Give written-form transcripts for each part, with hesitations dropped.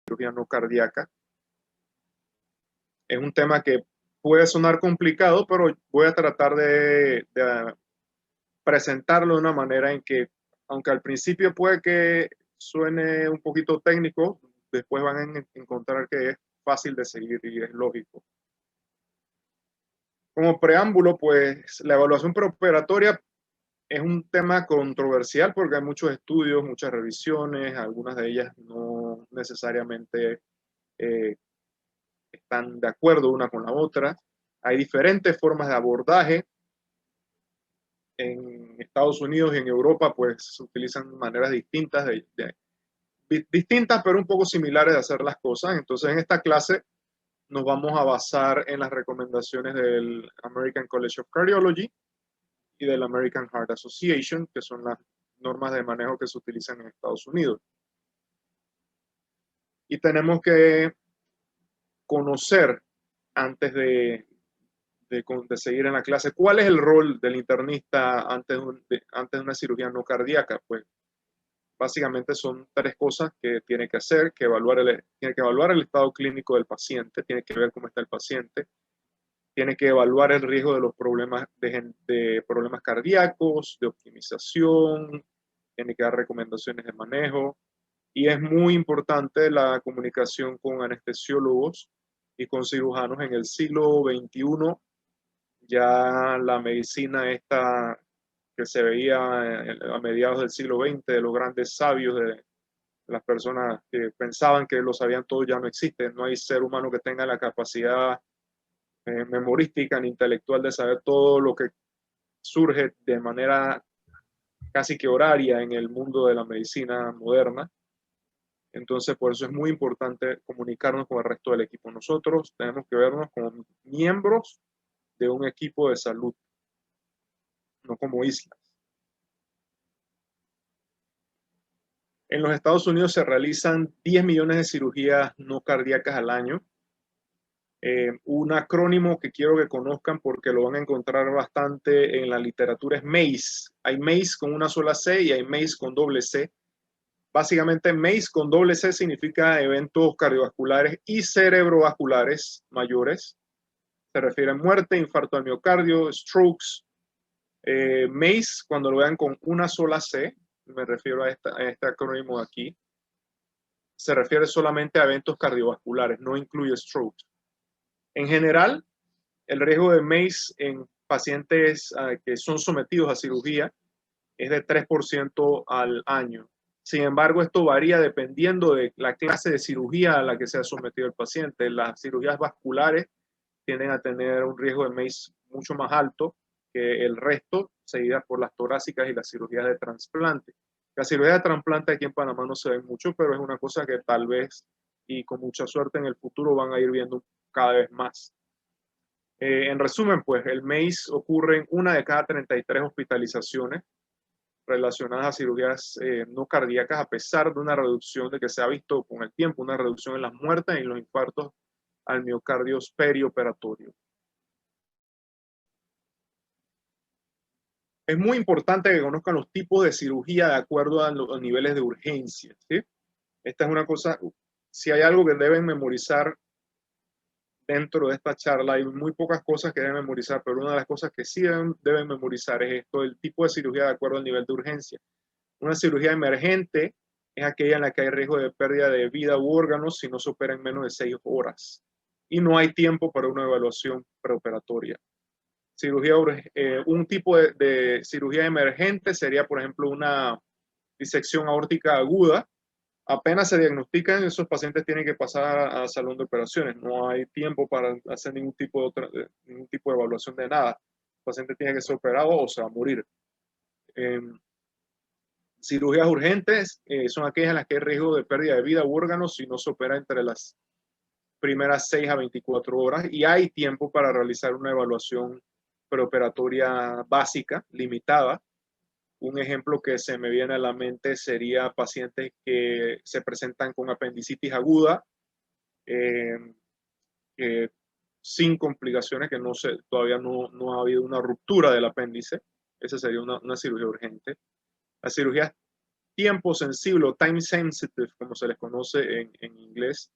cirugía no cardíaca. Es un tema que puede sonar complicado, pero voy a tratar de presentarlo de una manera en que, aunque al principio puede que suene un poquito técnico, después van a encontrar que es fácil de seguir y es lógico. Como preámbulo, pues la evaluación preoperatoria es un tema controversial porque hay muchos estudios, muchas revisiones, algunas de ellas no necesariamente están de acuerdo una con la otra. Hay diferentes formas de abordaje. En Estados Unidos y en Europa, pues se utilizan maneras distintas, distintas pero un poco similares de hacer las cosas. Entonces, en esta clase nos vamos a basar en las recomendaciones del American College of Cardiology y del American Heart Association, que son las normas de manejo que se utilizan en Estados Unidos. Y tenemos que conocer, antes de seguir en la clase, cuál es el rol del internista antes de una cirugía no cardíaca. Pues básicamente son tres cosas que tiene que hacer, tiene que evaluar el estado clínico del paciente, tiene que ver cómo está el paciente, tiene que evaluar el riesgo de los problemas de problemas cardíacos, de optimización, tiene que dar recomendaciones de manejo, y es muy importante la comunicación con anestesiólogos y con cirujanos. En el siglo XXI, ya la medicina esta que se veía a mediados del siglo XX, de los grandes sabios, de las personas que pensaban que lo sabían todo, ya no existe. No hay ser humano que tenga la capacidad memorística ni intelectual de saber todo lo que surge de manera casi que horaria en el mundo de la medicina moderna. Entonces, por eso es muy importante comunicarnos con el resto del equipo. Nosotros tenemos que vernos como miembros de un equipo de salud, no como islas. En los Estados Unidos se realizan 10 millones de cirugías no cardíacas al año. Un acrónimo que quiero que conozcan porque lo van a encontrar bastante en la literatura es MACE. Hay MACE con una sola C y hay MACE con doble C. Básicamente MACE con doble C significa eventos cardiovasculares y cerebrovasculares mayores. Se refiere a muerte, infarto al miocardio, strokes. MACE, cuando lo vean con una sola C, me refiero a este acrónimo de aquí, se refiere solamente a eventos cardiovasculares, no incluye strokes. En general, el riesgo de MACE en pacientes que son sometidos a cirugía es de 3% al año. Sin embargo, esto varía dependiendo de la clase de cirugía a la que se ha sometido el paciente. Las cirugías vasculares tienden a tener un riesgo de MACE mucho más alto que el resto, seguidas por las torácicas y las cirugías de trasplante. La cirugía de trasplante aquí en Panamá no se ve mucho, pero es una cosa que tal vez y con mucha suerte en el futuro van a ir viendo cada vez más. En resumen, pues el MACE ocurre en una de cada 33 hospitalizaciones relacionadas a cirugías no cardíacas, a pesar de una reducción de que se ha visto con el tiempo, una reducción en las muertes y en los infartos al miocardio perioperatorio. Es muy importante que conozcan los tipos de cirugía de acuerdo a los niveles de urgencia, ¿sí? Esta es una cosa, si hay algo que deben memorizar dentro de esta charla, hay muy pocas cosas que deben memorizar, pero una de las cosas que sí deben memorizar es esto, el tipo de cirugía de acuerdo al nivel de urgencia. Una cirugía emergente es aquella en la que hay riesgo de pérdida de vida u órganos si no se opera en menos de 6 horas y no hay tiempo para una evaluación preoperatoria. Un tipo de cirugía emergente sería, por ejemplo, una disección aórtica aguda. Apenas se diagnostican, esos pacientes tienen que pasar al salón de operaciones. No hay tiempo para hacer ningún tipo de evaluación de nada. El paciente tiene que ser operado o se va a morir. Cirugías urgentes son aquellas en las que hay riesgo de pérdida de vida u órganos si no se opera entre las primeras 6 a 24 horas y hay tiempo para realizar una evaluación preoperatoria básica, limitada. Un ejemplo que se me viene a la mente sería pacientes que se presentan con apendicitis aguda, sin complicaciones, que todavía no ha habido una ruptura del apéndice. Esa sería una cirugía urgente. Las cirugías tiempo sensible o time sensitive, como se les conoce en inglés,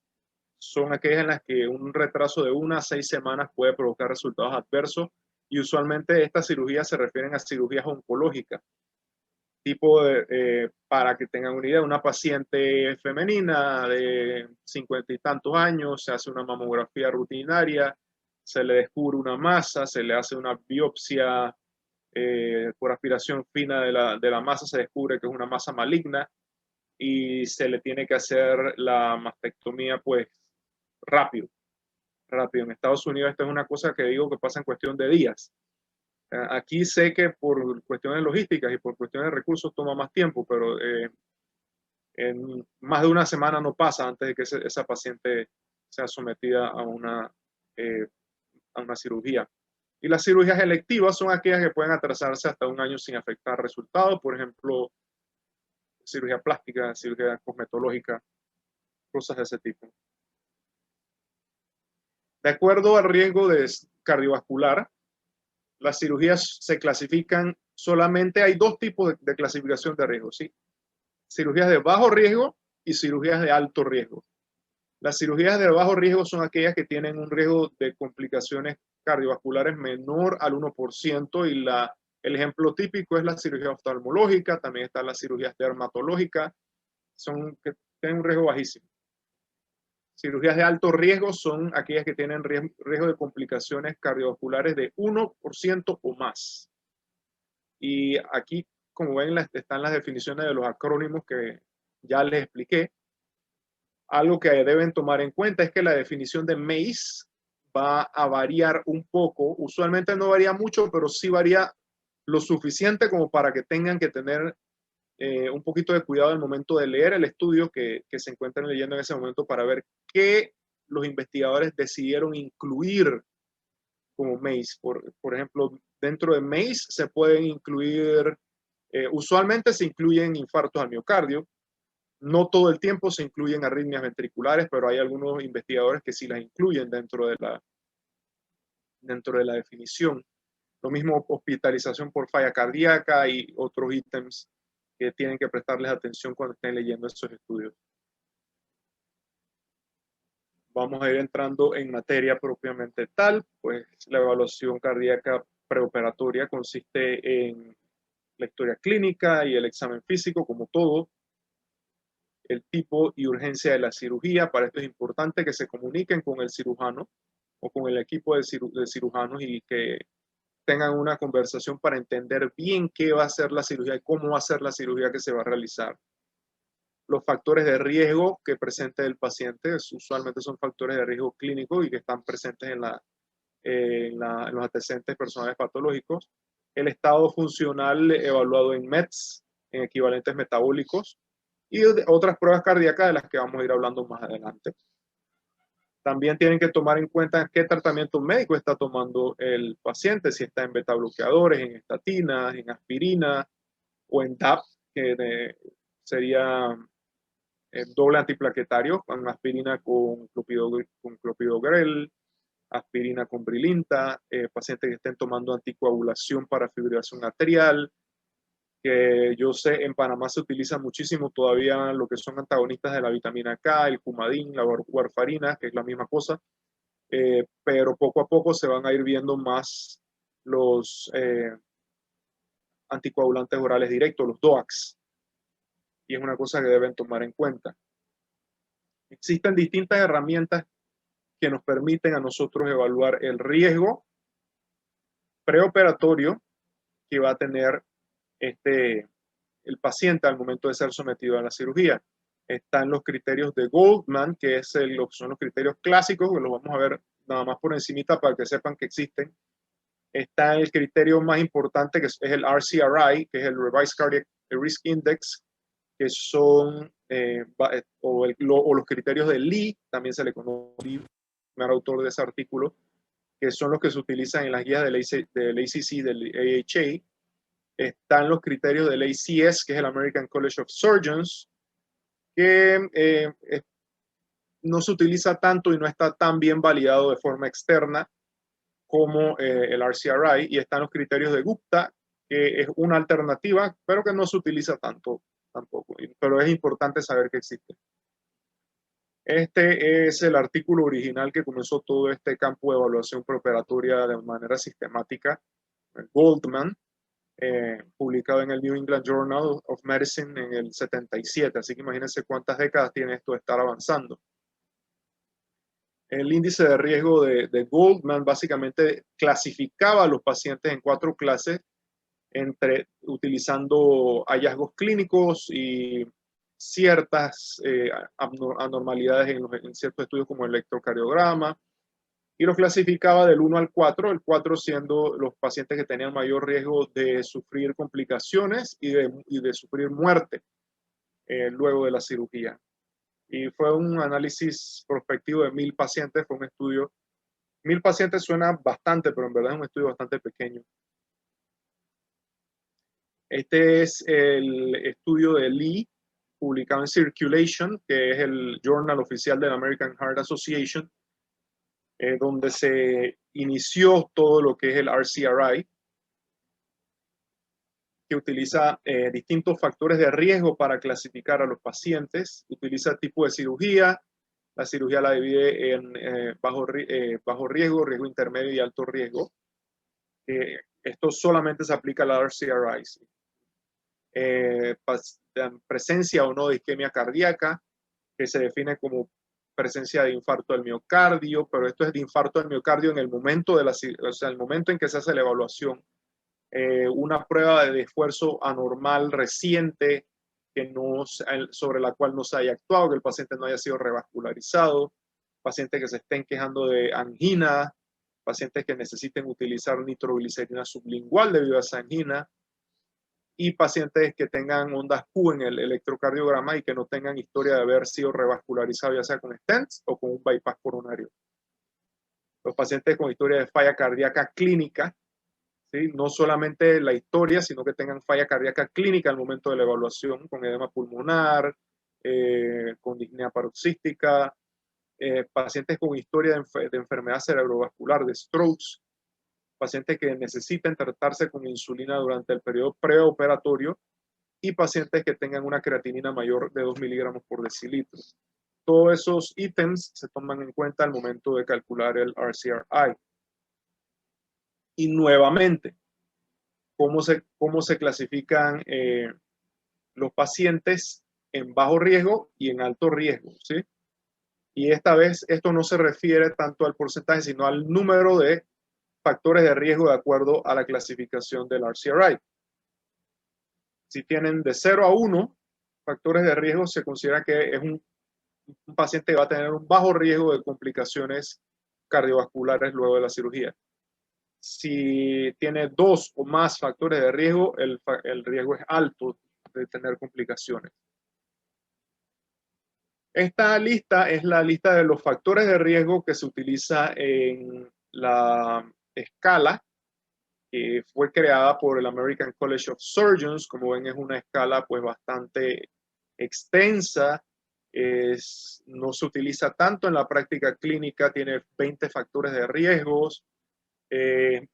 son aquellas en las que un retraso de 1 a 6 semanas puede provocar resultados adversos, y usualmente estas cirugías se refieren a cirugías oncológicas. Para que tengan una idea, una paciente femenina de 50 y tantos años, se hace una mamografía rutinaria, se le descubre una masa, se le hace una biopsia por aspiración fina de la masa, se descubre que es una masa maligna y se le tiene que hacer la mastectomía pues rápido. En Estados Unidos esto es una cosa que digo que pasa en cuestión de días. Aquí sé que por cuestiones logísticas y por cuestiones de recursos toma más tiempo, pero en más de una semana no pasa antes de que esa paciente sea sometida eh, a una cirugía. Y las cirugías electivas son aquellas que pueden atrasarse hasta 1 año sin afectar resultados, por ejemplo, cirugía plástica, cirugía cosmetológica, cosas de ese tipo. De acuerdo al riesgo cardiovascular, las cirugías se clasifican solamente, hay 2 tipos de clasificación de riesgo, ¿sí? Cirugías de bajo riesgo y cirugías de alto riesgo. Las cirugías de bajo riesgo son aquellas que tienen un riesgo de complicaciones cardiovasculares menor al 1%, y el ejemplo típico es la cirugía oftalmológica, también están las cirugías dermatológicas, son que tienen un riesgo bajísimo. Cirugías de alto riesgo son aquellas que tienen riesgo de complicaciones cardiovasculares de 1% o más. Y aquí, como ven, están las definiciones de los acrónimos que ya les expliqué. Algo que deben tomar en cuenta es que la definición de MACE va a variar un poco. Usualmente no varía mucho, pero sí varía lo suficiente como para que tengan que tener un poquito de cuidado al momento de leer el estudio que se encuentran leyendo en ese momento, para ver qué los investigadores decidieron incluir como MACE. Por ejemplo, dentro de MACE se pueden incluir, usualmente se incluyen infartos al miocardio. No todo el tiempo se incluyen arritmias ventriculares, pero hay algunos investigadores que sí las incluyen dentro de la definición. Lo mismo hospitalización por falla cardíaca y otros ítems que tienen que prestarles atención cuando estén leyendo estos estudios. Vamos a ir entrando en materia propiamente tal, pues la evaluación cardíaca preoperatoria consiste en la historia clínica y el examen físico, como todo, el tipo y urgencia de la cirugía. Para esto es importante que se comuniquen con el cirujano o con el equipo de cirujanos y que tengan una conversación para entender bien qué va a ser la cirugía y cómo va a ser la cirugía que se va a realizar. Los factores de riesgo que presente el paciente usualmente son factores de riesgo clínico y que están presentes en los antecedentes personales patológicos. El estado funcional evaluado en METs, en equivalentes metabólicos, y otras pruebas cardíacas de las que vamos a ir hablando más adelante. También tienen que tomar en cuenta qué tratamiento médico está tomando el paciente, si está en beta bloqueadores, en estatinas, en aspirina o en DAP, que sería doble antiplaquetario, con aspirina con clopidogrel, aspirina con brilinta, pacientes que estén tomando anticoagulación para fibrilación arterial, que yo sé en Panamá se utiliza muchísimo todavía lo que son antagonistas de la vitamina K, el Coumadin, la warfarina, que es la misma cosa, pero poco a poco se van a ir viendo más los anticoagulantes orales directos, los DOACs, y es una cosa que deben tomar en cuenta. Existen distintas herramientas que nos permiten a nosotros evaluar el riesgo preoperatorio que va a tener el paciente al momento de ser sometido a la cirugía. Están los criterios de Goldman, que son los criterios clásicos, que los vamos a ver nada más por encimita para que sepan que existen. Está el criterio más importante, que es el RCRI, que es el Revised Cardiac Risk Index, que son, o los criterios de Lee, también se le conoce, el primer autor de ese artículo, que son los que se utilizan en las guías del ACC, del AHA. Están los criterios del ACS, que es el American College of Surgeons, que no se utiliza tanto y no está tan bien validado de forma externa como el RCRI. Y están los criterios de Gupta, que es una alternativa, pero que no se utiliza tanto tampoco, pero es importante saber que existen. Este es el artículo original que comenzó todo este campo de evaluación preoperatoria de manera sistemática, Goldman, publicado en el New England Journal of Medicine en el 77, así que imagínense cuántas décadas tiene esto de estar avanzando. El índice de riesgo de Goldman básicamente clasificaba a los pacientes en 4 clases, utilizando hallazgos clínicos y ciertas anormalidades en ciertos estudios como el electrocardiograma, y los clasificaba del 1 al 4, el 4 siendo los pacientes que tenían mayor riesgo de sufrir complicaciones y de sufrir muerte luego de la cirugía. Y fue un análisis prospectivo de 1000 pacientes, fue un estudio. 1000 pacientes suena bastante, pero en verdad es un estudio bastante pequeño. Este es el estudio de Lee, publicado en Circulation, que es el journal oficial de la American Heart Association, donde se inició todo lo que es el RCRI, que utiliza distintos factores de riesgo para clasificar a los pacientes. Utiliza tipo de cirugía. La cirugía la divide en bajo riesgo, riesgo intermedio y alto riesgo. Esto solamente se aplica a la RCRI. ¿Sí? Presencia o no de isquemia cardíaca, que se define como presencia de infarto del miocardio, pero esto es de infarto del miocardio en el momento el momento en que se hace la evaluación. Una prueba de esfuerzo anormal reciente sobre la cual no se haya actuado, que el paciente no haya sido revascularizado, pacientes que se estén quejando de angina, pacientes que necesiten utilizar nitroglicerina sublingual debido a esa angina, y pacientes que tengan ondas Q en el electrocardiograma y que no tengan historia de haber sido revascularizados ya sea con stents o con un bypass coronario. Los pacientes con historia de falla cardíaca clínica, ¿sí? No solamente la historia, sino que tengan falla cardíaca clínica al momento de la evaluación, con edema pulmonar, con disnea paroxística, pacientes con historia de enfermedad cerebrovascular, de strokes, pacientes que necesiten tratarse con insulina durante el periodo preoperatorio y pacientes que tengan una creatinina mayor de 2 miligramos por decilitro. Todos esos ítems se toman en cuenta al momento de calcular el RCRI. Y nuevamente, ¿cómo se clasifican los pacientes en bajo riesgo y en alto riesgo? ¿Sí? Y esta vez esto no se refiere tanto al porcentaje, sino al número de factores de riesgo de acuerdo a la clasificación del RCRI. Si tienen de 0 a 1 factores de riesgo, se considera que es un paciente que va a tener un bajo riesgo de complicaciones cardiovasculares luego de la cirugía. Si tiene 2 o más factores de riesgo, el riesgo es alto de tener complicaciones. Esta lista es la lista de los factores de riesgo que se utiliza en la escala que fue creada por el American College of Surgeons. Como ven, es una escala pues bastante extensa. No se utiliza tanto en la práctica clínica, tiene 20 factores de riesgos,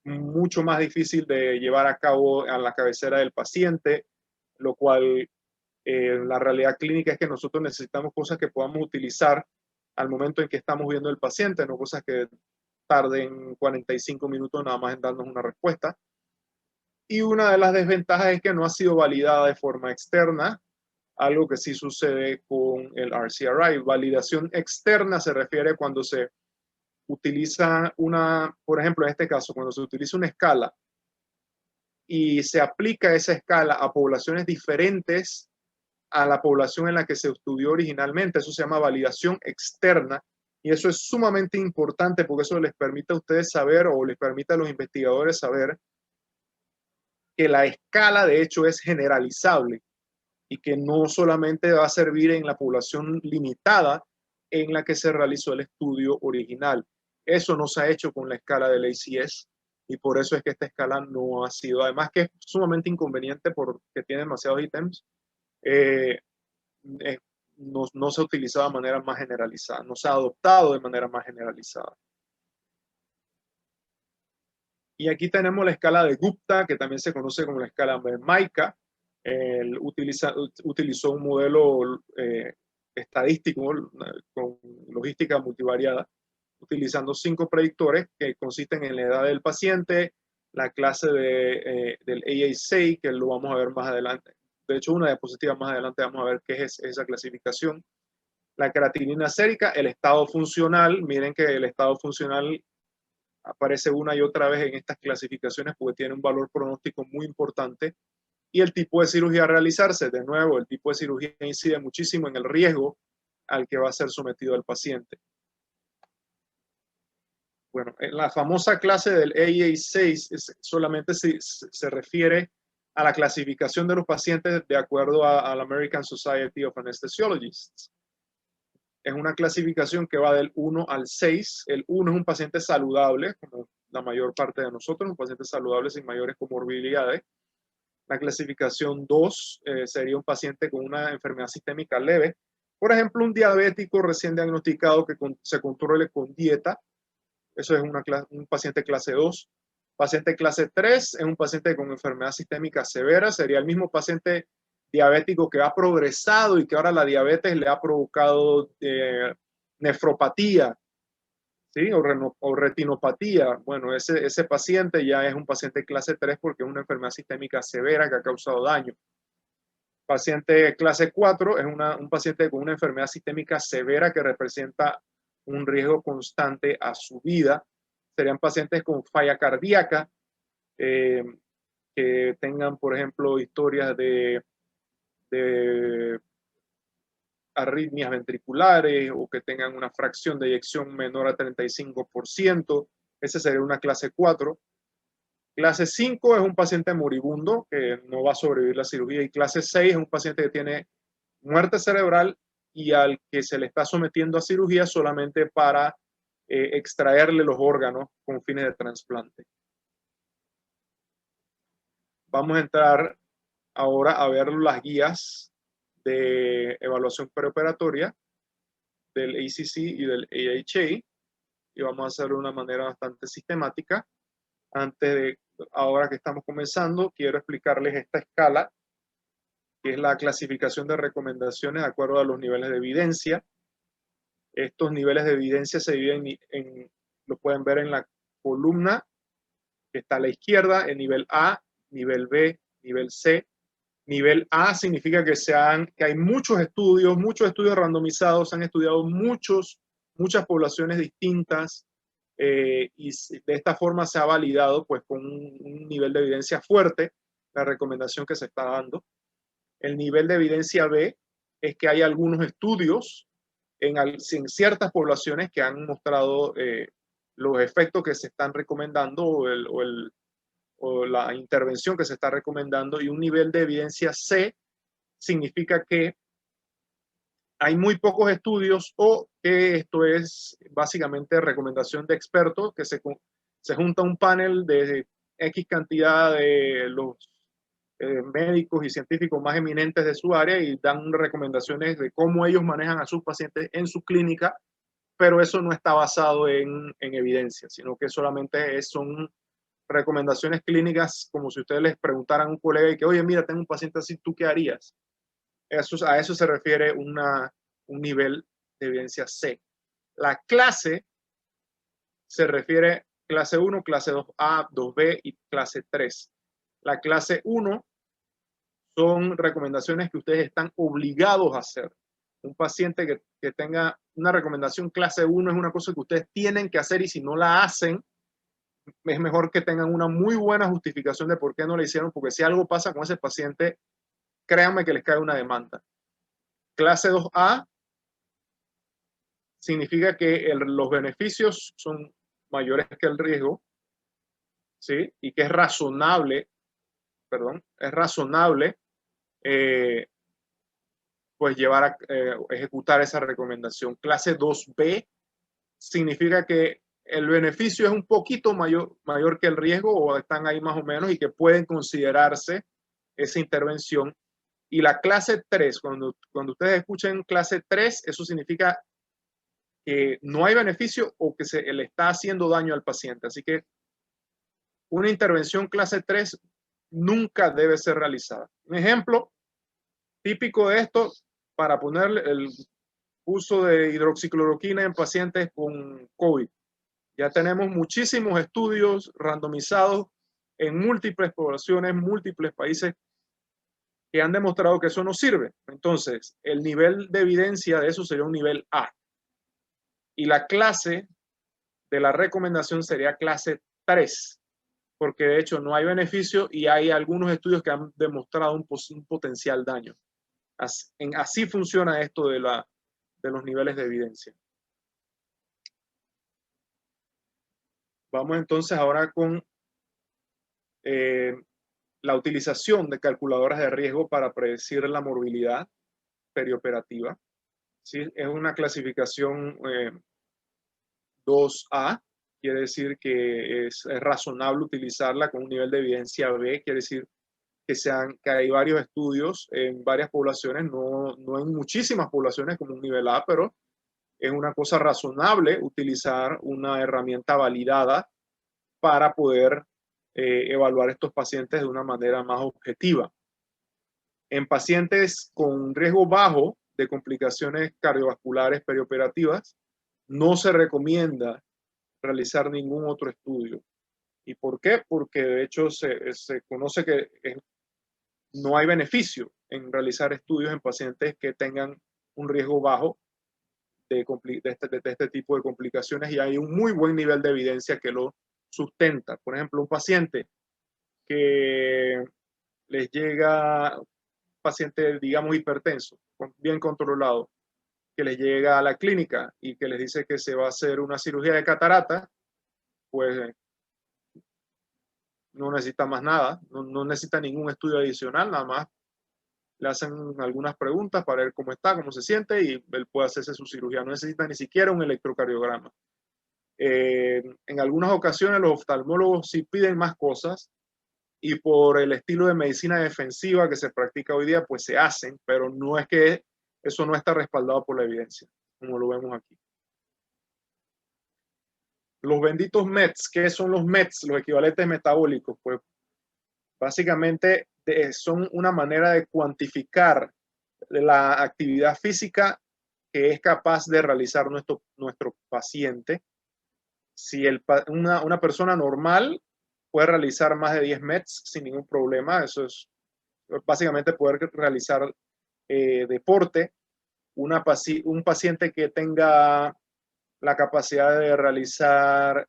mucho más difícil de llevar a cabo a la cabecera del paciente, lo cual la realidad clínica es que nosotros necesitamos cosas que podamos utilizar al momento en que estamos viendo el paciente, no cosas que tarden 45 minutos nada más en darnos una respuesta. Y una de las desventajas es que no ha sido validada de forma externa, algo que sí sucede con el RCRI. Validación externa se refiere cuando se utiliza por ejemplo, en este caso, cuando se utiliza una escala y se aplica esa escala a poblaciones diferentes a la población en la que se estudió originalmente. Eso se llama validación externa y eso es sumamente importante porque eso les permite a ustedes saber o les permite a los investigadores saber que la escala de hecho es generalizable y que no solamente va a servir en la población limitada en la que se realizó el estudio original. Eso no se ha hecho con la escala del ACS y por eso es que esta escala no ha sido, además que es sumamente inconveniente porque tiene demasiados ítems, no se ha utilizado de manera más generalizada, no se ha adoptado de manera más generalizada. Y aquí tenemos la escala de Gupta, que también se conoce como la escala Mermaika. Él utilizó un modelo estadístico con logística multivariada, utilizando 5 predictores que consisten en la edad del paciente, la clase del AA6, que lo vamos a ver más adelante. De hecho, una diapositiva más adelante vamos a ver qué es esa clasificación. La creatinina sérica, el estado funcional. Miren que el estado funcional aparece una y otra vez en estas clasificaciones porque tiene un valor pronóstico muy importante. Y el tipo de cirugía a realizarse. De nuevo, el tipo de cirugía incide muchísimo en el riesgo al que va a ser sometido el paciente. Bueno, en la famosa clase del AA6 solamente se refiere a la clasificación de los pacientes de acuerdo a la American Society of Anesthesiologists. Es una clasificación que va del 1 al 6. El 1 es un paciente saludable, como la mayor parte de nosotros, un paciente saludable sin mayores comorbilidades. La clasificación 2 sería un paciente con una enfermedad sistémica leve. Por ejemplo, un diabético recién diagnosticado que se controle con dieta. Eso es un paciente clase 2. Paciente clase 3 es un paciente con enfermedad sistémica severa. Sería el mismo paciente diabético que ha progresado y que ahora la diabetes le ha provocado nefropatía, ¿sí? O retinopatía. Bueno, ese paciente ya es un paciente clase 3 porque es una enfermedad sistémica severa que ha causado daño. Paciente clase 4 es un paciente con una enfermedad sistémica severa que representa un riesgo constante a su vida. Serían pacientes con falla cardíaca, que tengan, por ejemplo, historias de arritmias ventriculares o que tengan una fracción de eyección menor a 35%. Ese sería una clase 4. Clase 5 es un paciente moribundo que no va a sobrevivir la cirugía. Y clase 6 es un paciente que tiene muerte cerebral y al que se le está sometiendo a cirugía solamente para extraerle los órganos con fines de trasplante. Vamos a entrar ahora a ver las guías de evaluación preoperatoria del ACC y del AHA, y vamos a hacerlo de una manera bastante sistemática. Ahora que estamos comenzando, quiero explicarles esta escala, que es la clasificación de recomendaciones de acuerdo a los niveles de evidencia. Estos niveles de evidencia se dividen lo pueden ver en la columna que está a la izquierda, el nivel A, nivel B, nivel C. Nivel A significa que hay muchos estudios randomizados, se han estudiado muchas poblaciones distintas, y de esta forma se ha validado pues con un nivel de evidencia fuerte la recomendación que se está dando. El nivel de evidencia B es que hay algunos estudios en ciertas poblaciones que han mostrado los efectos que se están recomendando o la intervención que se está recomendando. Y un nivel de evidencia C significa que hay muy pocos estudios o que esto es básicamente recomendación de expertos, que se junta un panel de X cantidad de los médicos y científicos más eminentes de su área y dan recomendaciones de cómo ellos manejan a sus pacientes en su clínica, pero eso no está basado en evidencia, sino que solamente son recomendaciones clínicas, como si ustedes les preguntaran a un colega y que, oye, mira, tengo un paciente así, ¿tú qué harías? A eso se refiere un nivel de evidencia C. La clase se refiere clase 1, clase 2A, 2B y clase 3. La clase 1 son recomendaciones que ustedes están obligados a hacer. Un paciente que tenga una recomendación clase 1 es una cosa que ustedes tienen que hacer, y si no la hacen, es mejor que tengan una muy buena justificación de por qué no la hicieron, porque si algo pasa con ese paciente, créanme que les cae una demanda. Clase 2A significa que los beneficios son mayores que el riesgo, ¿sí? Y que es razonable pues ejecutar esa recomendación. Clase 2B significa que el beneficio es un poquito mayor que el riesgo, o están ahí más o menos, y que pueden considerarse esa intervención. Y la clase 3, cuando ustedes escuchen clase 3, eso significa que no hay beneficio o que se le está haciendo daño al paciente. Así que una intervención clase 3 nunca debe ser realizada. Un ejemplo típico de esto, para poner el uso de hidroxicloroquina en pacientes con COVID. Ya tenemos muchísimos estudios randomizados en múltiples poblaciones, múltiples países, que han demostrado que eso no sirve. Entonces, el nivel de evidencia de eso sería un nivel A. Y la clase de la recomendación sería clase 3, porque de hecho no hay beneficio y hay algunos estudios que han demostrado un potencial daño. Así funciona esto de los niveles de evidencia. Vamos entonces ahora con la utilización de calculadoras de riesgo para predecir la morbilidad perioperativa. ¿Sí? Es una clasificación 2A, quiere decir que es razonable utilizarla con un nivel de evidencia B, quiere decir que hay varios estudios en varias poblaciones, no en muchísimas poblaciones como un nivel A, pero es una cosa razonable utilizar una herramienta validada para poder evaluar estos pacientes de una manera más objetiva. En pacientes con riesgo bajo de complicaciones cardiovasculares perioperativas, no se recomienda realizar ningún otro estudio. ¿Y por qué? Porque de hecho se conoce que no hay beneficio en realizar estudios en pacientes que tengan un riesgo bajo de este tipo de complicaciones, y hay un muy buen nivel de evidencia que lo sustenta. Por ejemplo, un paciente que les llega, paciente, digamos, hipertenso, bien controlado, que les llega a la clínica y que les dice que se va a hacer una cirugía de catarata, pues no necesita más nada, no necesita ningún estudio adicional, nada más le hacen algunas preguntas para ver cómo está, cómo se siente, y él puede hacerse su cirugía. No necesita ni siquiera un electrocardiograma. En algunas ocasiones los oftalmólogos sí piden más cosas, y por el estilo de medicina defensiva que se practica hoy día, pues se hacen, pero no es que eso no está respaldado por la evidencia, como lo vemos aquí. Los benditos METs, ¿qué son los METs? Los equivalentes metabólicos. Pues básicamente son una manera de cuantificar la actividad física que es capaz de realizar nuestro paciente. Si una persona normal puede realizar más de 10 METs sin ningún problema, eso es básicamente poder realizar deporte. Un paciente que tenga la capacidad de realizar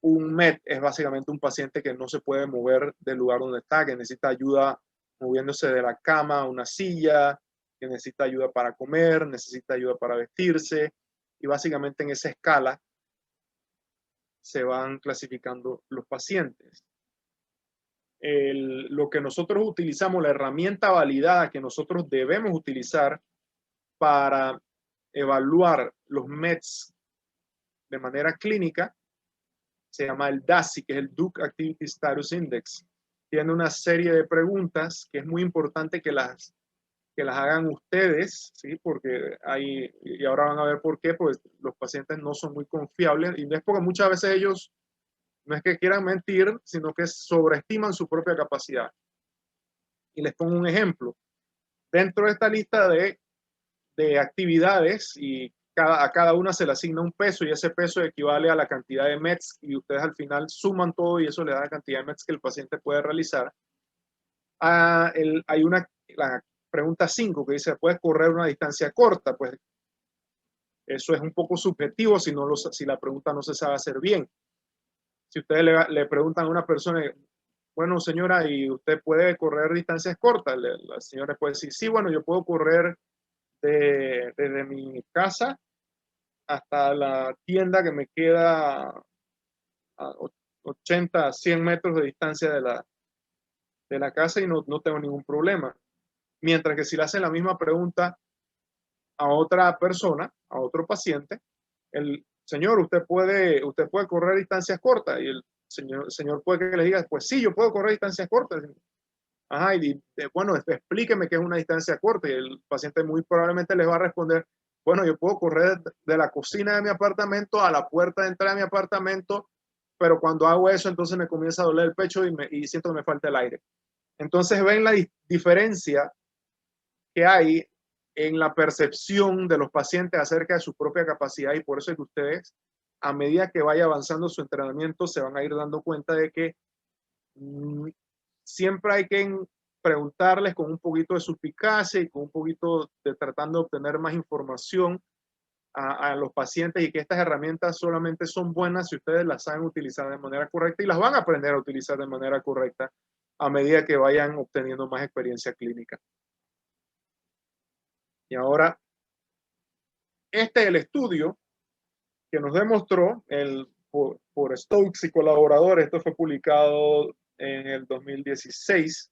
un MET es básicamente un paciente que no se puede mover del lugar donde está, que necesita ayuda moviéndose de la cama a una silla, que necesita ayuda para comer, necesita ayuda para vestirse, y básicamente en esa escala se van clasificando los pacientes. Lo que nosotros utilizamos, la herramienta validada que nosotros debemos utilizar para evaluar los METs de manera clínica, se llama el DASI, que es el Duke Activity Status Index. Tiene una serie de preguntas que es muy importante que las hagan ustedes, ¿sí? Porque y ahora van a ver por qué, pues los pacientes no son muy confiables, y no es porque muchas veces ellos no es que quieran mentir, sino que sobreestiman su propia capacidad. Y les pongo un ejemplo. Dentro de esta lista de actividades, y a cada una se le asigna un peso, y ese peso equivale a la cantidad de METs, y ustedes al final suman todo y eso le da la cantidad de METs que el paciente puede realizar. Hay la pregunta 5 que dice, ¿puedes correr una distancia corta? Pues eso es un poco subjetivo si la pregunta no se sabe hacer bien. Si ustedes le preguntan a una persona, bueno, señora, ¿y usted puede correr distancias cortas? La señora puede decir, sí, bueno, yo puedo correr desde mi casa hasta la tienda que me queda a 80, 100 metros de distancia de la casa, y no tengo ningún problema. Mientras que si le hacen la misma pregunta a otra persona, a otro paciente, el señor, ¿usted puede correr distancias cortas? Y el señor puede que le diga, pues sí, yo puedo correr distancias cortas. Ajá, bueno, explíqueme qué es una distancia corta. Y el paciente muy probablemente les va a responder, bueno, yo puedo correr de la cocina de mi apartamento a la puerta de entrada de mi apartamento, pero cuando hago eso, entonces me comienza a doler el pecho y siento que me falta el aire. Entonces ven la diferencia que hay en la percepción de los pacientes acerca de su propia capacidad, y por eso es que ustedes, a medida que vaya avanzando su entrenamiento, se van a ir dando cuenta de que siempre hay que preguntarles con un poquito de suspicacia y con un poquito de tratando de obtener más información a los pacientes, y que estas herramientas solamente son buenas si ustedes las saben utilizar de manera correcta, y las van a aprender a utilizar de manera correcta a medida que vayan obteniendo más experiencia clínica. Y ahora, este es el estudio que nos demostró por Stokes y colaboradores. Esto fue publicado en el 2016,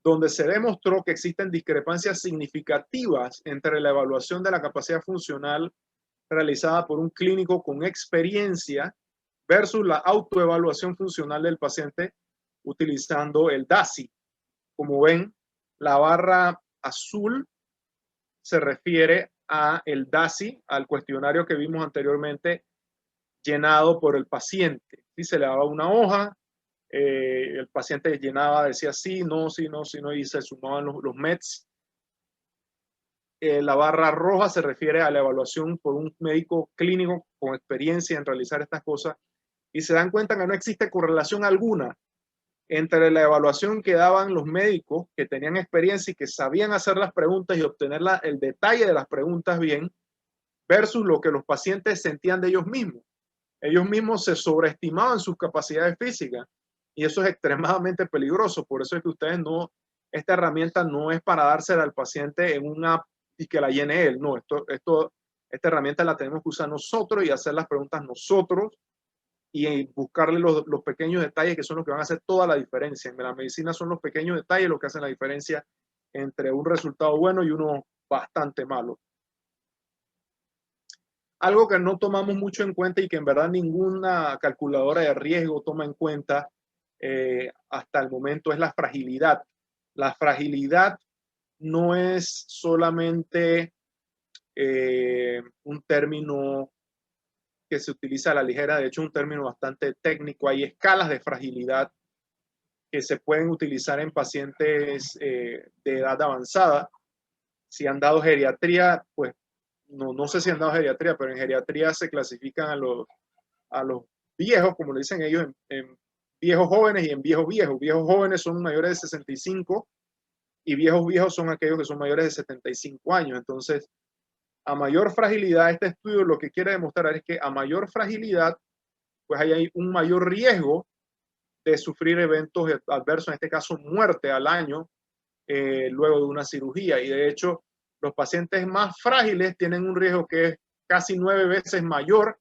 donde se demostró que existen discrepancias significativas entre la evaluación de la capacidad funcional realizada por un clínico con experiencia versus la autoevaluación funcional del paciente utilizando el DASI. Como ven, la barra azul se refiere a el DASI, al cuestionario que vimos anteriormente llenado por el paciente. Si se le daba una hoja, el paciente llenaba, decía sí, no, sí, no, sí, no, y se sumaban los METs. La barra roja se refiere a la evaluación por un médico clínico con experiencia en realizar estas cosas, y se dan cuenta que no existe correlación alguna entre la evaluación que daban los médicos que tenían experiencia y que sabían hacer las preguntas y obtener el detalle de las preguntas bien, versus lo que los pacientes sentían de ellos mismos. Ellos mismos se sobreestimaban sus capacidades físicas, y eso es extremadamente peligroso. Por eso es que ustedes no, esta herramienta no es para dársela al paciente en una app y que la llene él. No, esta herramienta la tenemos que usar nosotros y hacer las preguntas nosotros y buscarle los pequeños detalles que son los que van a hacer toda la diferencia. En la medicina son los pequeños detalles los que hacen la diferencia entre un resultado bueno y uno bastante malo. Algo que no tomamos mucho en cuenta y que en verdad ninguna calculadora de riesgo toma en cuenta hasta el momento es la fragilidad. La fragilidad no es solamente un término que se utiliza a la ligera, de hecho es un término bastante técnico. Hay escalas de fragilidad que se pueden utilizar en pacientes de edad avanzada. Si han dado geriatría, pues no sé si han dado geriatría, pero en geriatría se clasifican a los viejos, como le dicen ellos, en viejos jóvenes y en viejos viejos. Viejos jóvenes son mayores de 65 y viejos viejos son aquellos que son mayores de 75 años. Entonces, a mayor fragilidad, este estudio lo que quiere demostrar es que a mayor fragilidad, pues hay un mayor riesgo de sufrir eventos adversos, en este caso muerte al año, luego de una cirugía. Y de hecho, los pacientes más frágiles tienen un riesgo que es casi 9 veces mayor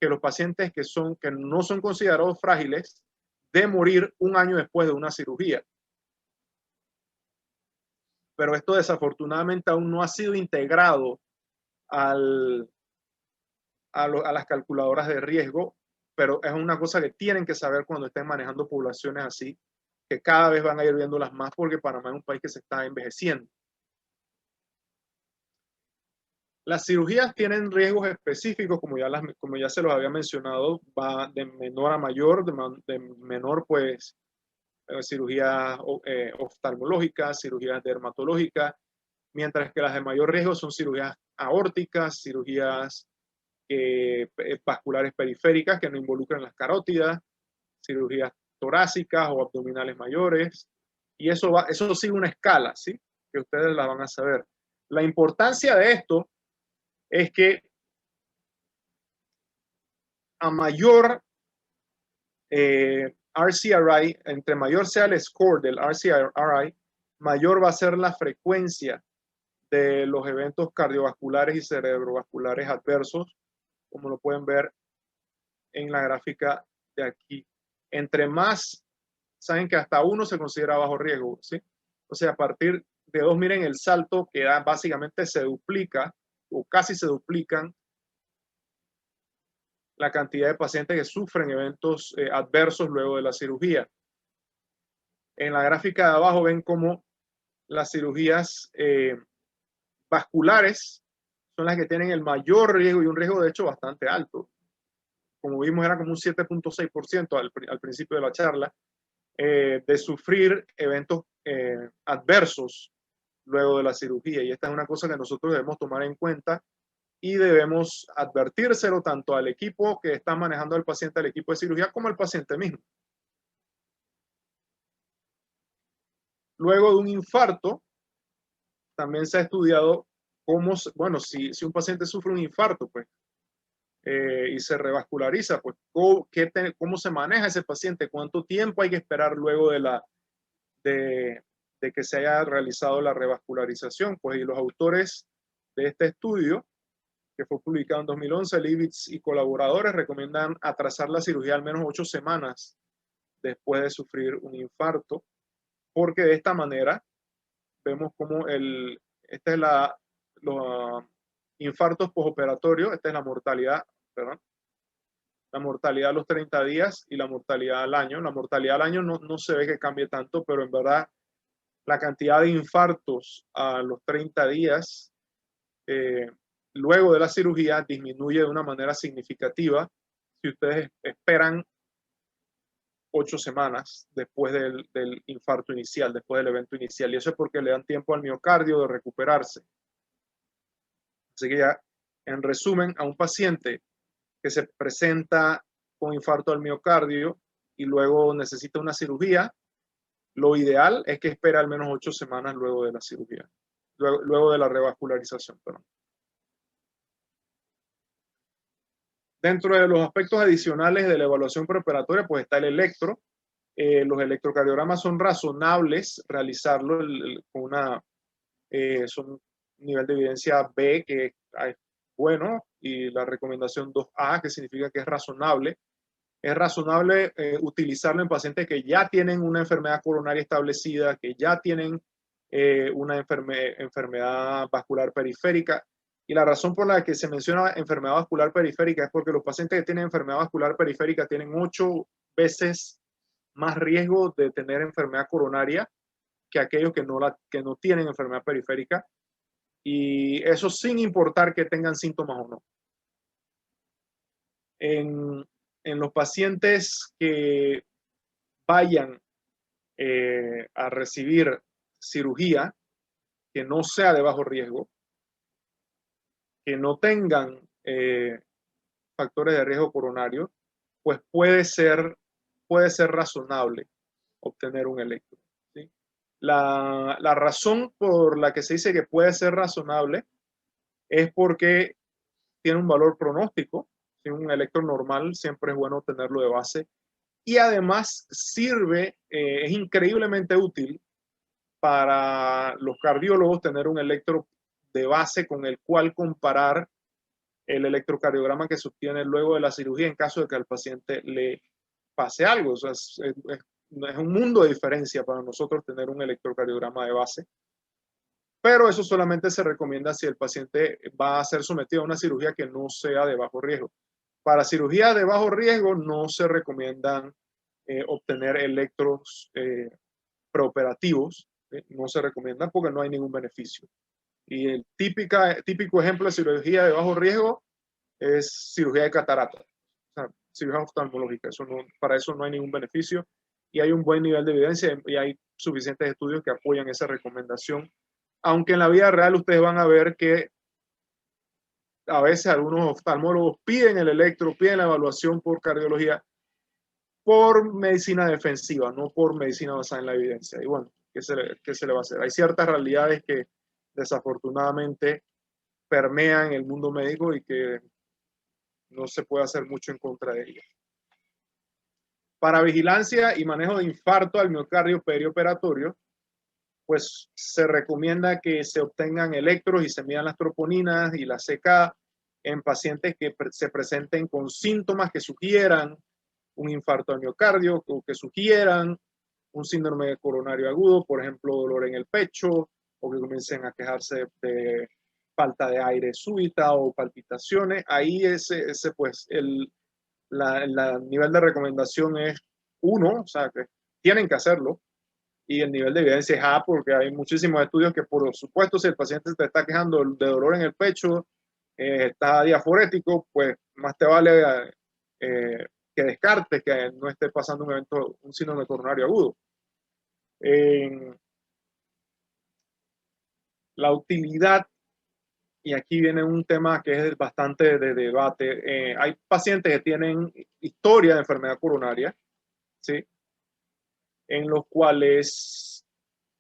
que los pacientes que no son considerados frágiles de morir un año después de una cirugía. Pero esto desafortunadamente aún no ha sido integrado a las calculadoras de riesgo, pero es una cosa que tienen que saber cuando estén manejando poblaciones así, que cada vez van a ir viéndolas más porque Panamá es un país que se está envejeciendo. Las cirugías tienen riesgos específicos, como ya se los había mencionado, va de menor a mayor, de menor pues cirugías oftalmológicas, cirugías dermatológicas, mientras que las de mayor riesgo son cirugías aórticas, cirugías vasculares periféricas que no involucran las carótidas, cirugías torácicas o abdominales mayores, y eso sigue una escala, ¿sí? Que ustedes la van a saber. La importancia de esto es que a mayor RCRI, entre mayor sea el score del RCRI, mayor va a ser la frecuencia de los eventos cardiovasculares y cerebrovasculares adversos, como lo pueden ver en la gráfica de aquí. Entre más, saben que hasta 1 se considera bajo riesgo, ¿sí? O sea, a partir de 2, miren el salto que da, básicamente se duplica o casi se duplican la cantidad de pacientes que sufren eventos adversos luego de la cirugía. En la gráfica de abajo ven cómo las cirugías vasculares son las que tienen el mayor riesgo, y un riesgo de hecho bastante alto. Como vimos, era como un 7.6% al principio de la charla. de sufrir eventos adversos luego de la cirugía. Y esta es una cosa que nosotros debemos tomar en cuenta y debemos advertírselo tanto al equipo que está manejando al paciente, al equipo de cirugía, como al paciente mismo. Luego de un infarto, también se ha estudiado cómo, bueno, si un paciente sufre un infarto, pues, y se revasculariza, pues, cómo se maneja ese paciente, cuánto tiempo hay que esperar luego de que se haya realizado la revascularización. Pues, y los autores de este estudio, que fue publicado en 2011, Livitz y colaboradores, recomiendan atrasar la cirugía al menos 8 semanas después de sufrir un infarto, porque de esta manera vemos como esta es los infartos postoperatorios, esta es la mortalidad, ¿verdad? La mortalidad a los 30 días y la mortalidad al año. La mortalidad al año no se ve que cambie tanto, pero en verdad la cantidad de infartos a los 30 días luego de la cirugía disminuye de una manera significativa si ustedes esperan 8 semanas después del infarto inicial, después del evento inicial. Y eso es porque le dan tiempo al miocardio de recuperarse. Así que ya, en resumen, a un paciente que se presenta con infarto al miocardio y luego necesita una cirugía, lo ideal es que espere al menos 8 semanas luego de la cirugía, luego de la revascularización. Perdón. Dentro de los aspectos adicionales de la evaluación preoperatoria, pues está el electro. Los electrocardiogramas son razonables realizarlo con son un nivel de evidencia B que es bueno, y la recomendación 2A, que significa que es razonable. Es razonable utilizarlo en pacientes que ya tienen una enfermedad coronaria establecida, que ya tienen una enfermedad vascular periférica. Y la razón por la que se menciona enfermedad vascular periférica es porque los pacientes que tienen enfermedad vascular periférica tienen 8 veces más riesgo de tener enfermedad coronaria que aquellos que no tienen enfermedad periférica. Y eso sin importar que tengan síntomas o no. En los pacientes que vayan a recibir cirugía que no sea de bajo riesgo, que no tengan factores de riesgo coronario, pues puede ser razonable obtener un electro. ¿Sí? La razón por la que se dice que puede ser razonable es porque tiene un valor pronóstico. ¿Sí? Un electro normal siempre es bueno tenerlo de base. Y además sirve, es increíblemente útil para los cardiólogos tener un electro de base con el cual comparar el electrocardiograma que se obtiene luego de la cirugía en caso de que al paciente le pase algo. O sea, es un mundo de diferencia para nosotros tener un electrocardiograma de base, pero eso solamente se recomienda si el paciente va a ser sometido a una cirugía que no sea de bajo riesgo. Para cirugía de bajo riesgo no se recomiendan obtener electros preoperativos, no se recomiendan porque no hay ningún beneficio. Y el típico ejemplo de cirugía de bajo riesgo es cirugía de catarata, o sea, cirugía oftalmológica. Para eso no hay ningún beneficio y hay un buen nivel de evidencia y hay suficientes estudios que apoyan esa recomendación. Aunque en la vida real ustedes van a ver que a veces algunos oftalmólogos piden el electro, piden la evaluación por cardiología, por medicina defensiva, no por medicina basada en la evidencia. Y bueno, ¿qué se le va a hacer? Hay ciertas realidades que desafortunadamente permean el mundo médico y que no se puede hacer mucho en contra de ellas. Para vigilancia y manejo de infarto al miocardio perioperatorio, pues se recomienda que se obtengan electros y se midan las troponinas y la CK en pacientes que se presenten con síntomas que sugieran un infarto al miocardio o que sugieran un síndrome coronario agudo, por ejemplo, dolor en el pecho, o que comiencen a quejarse de falta de aire súbita o palpitaciones. Ahí pues el nivel de recomendación es 1, o sea, que tienen que hacerlo, y el nivel de evidencia es A, porque hay muchísimos estudios que, por supuesto, si el paciente te está quejando de dolor en el pecho, está diaforético, pues más te vale descartes que no esté pasando un síndrome coronario agudo. La utilidad, y aquí viene un tema que es bastante de debate. Hay pacientes que tienen historia de enfermedad coronaria, ¿sí? En los cuales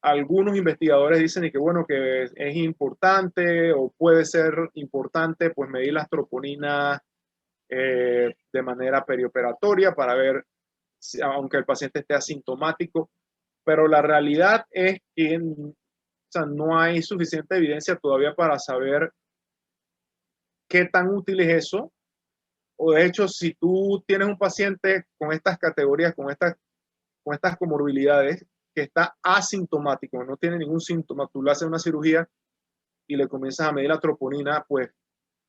algunos investigadores dicen que bueno, que es importante o puede ser importante pues medir las troponinas de manera perioperatoria para ver, si, aunque el paciente esté asintomático, pero la realidad es que o sea, no hay suficiente evidencia todavía para saber qué tan útil es eso. O de hecho, si tú tienes un paciente con estas categorías, con estas comorbilidades, que está asintomático, no tiene ningún síntoma, tú le haces una cirugía y le comienzas a medir la troponina, pues,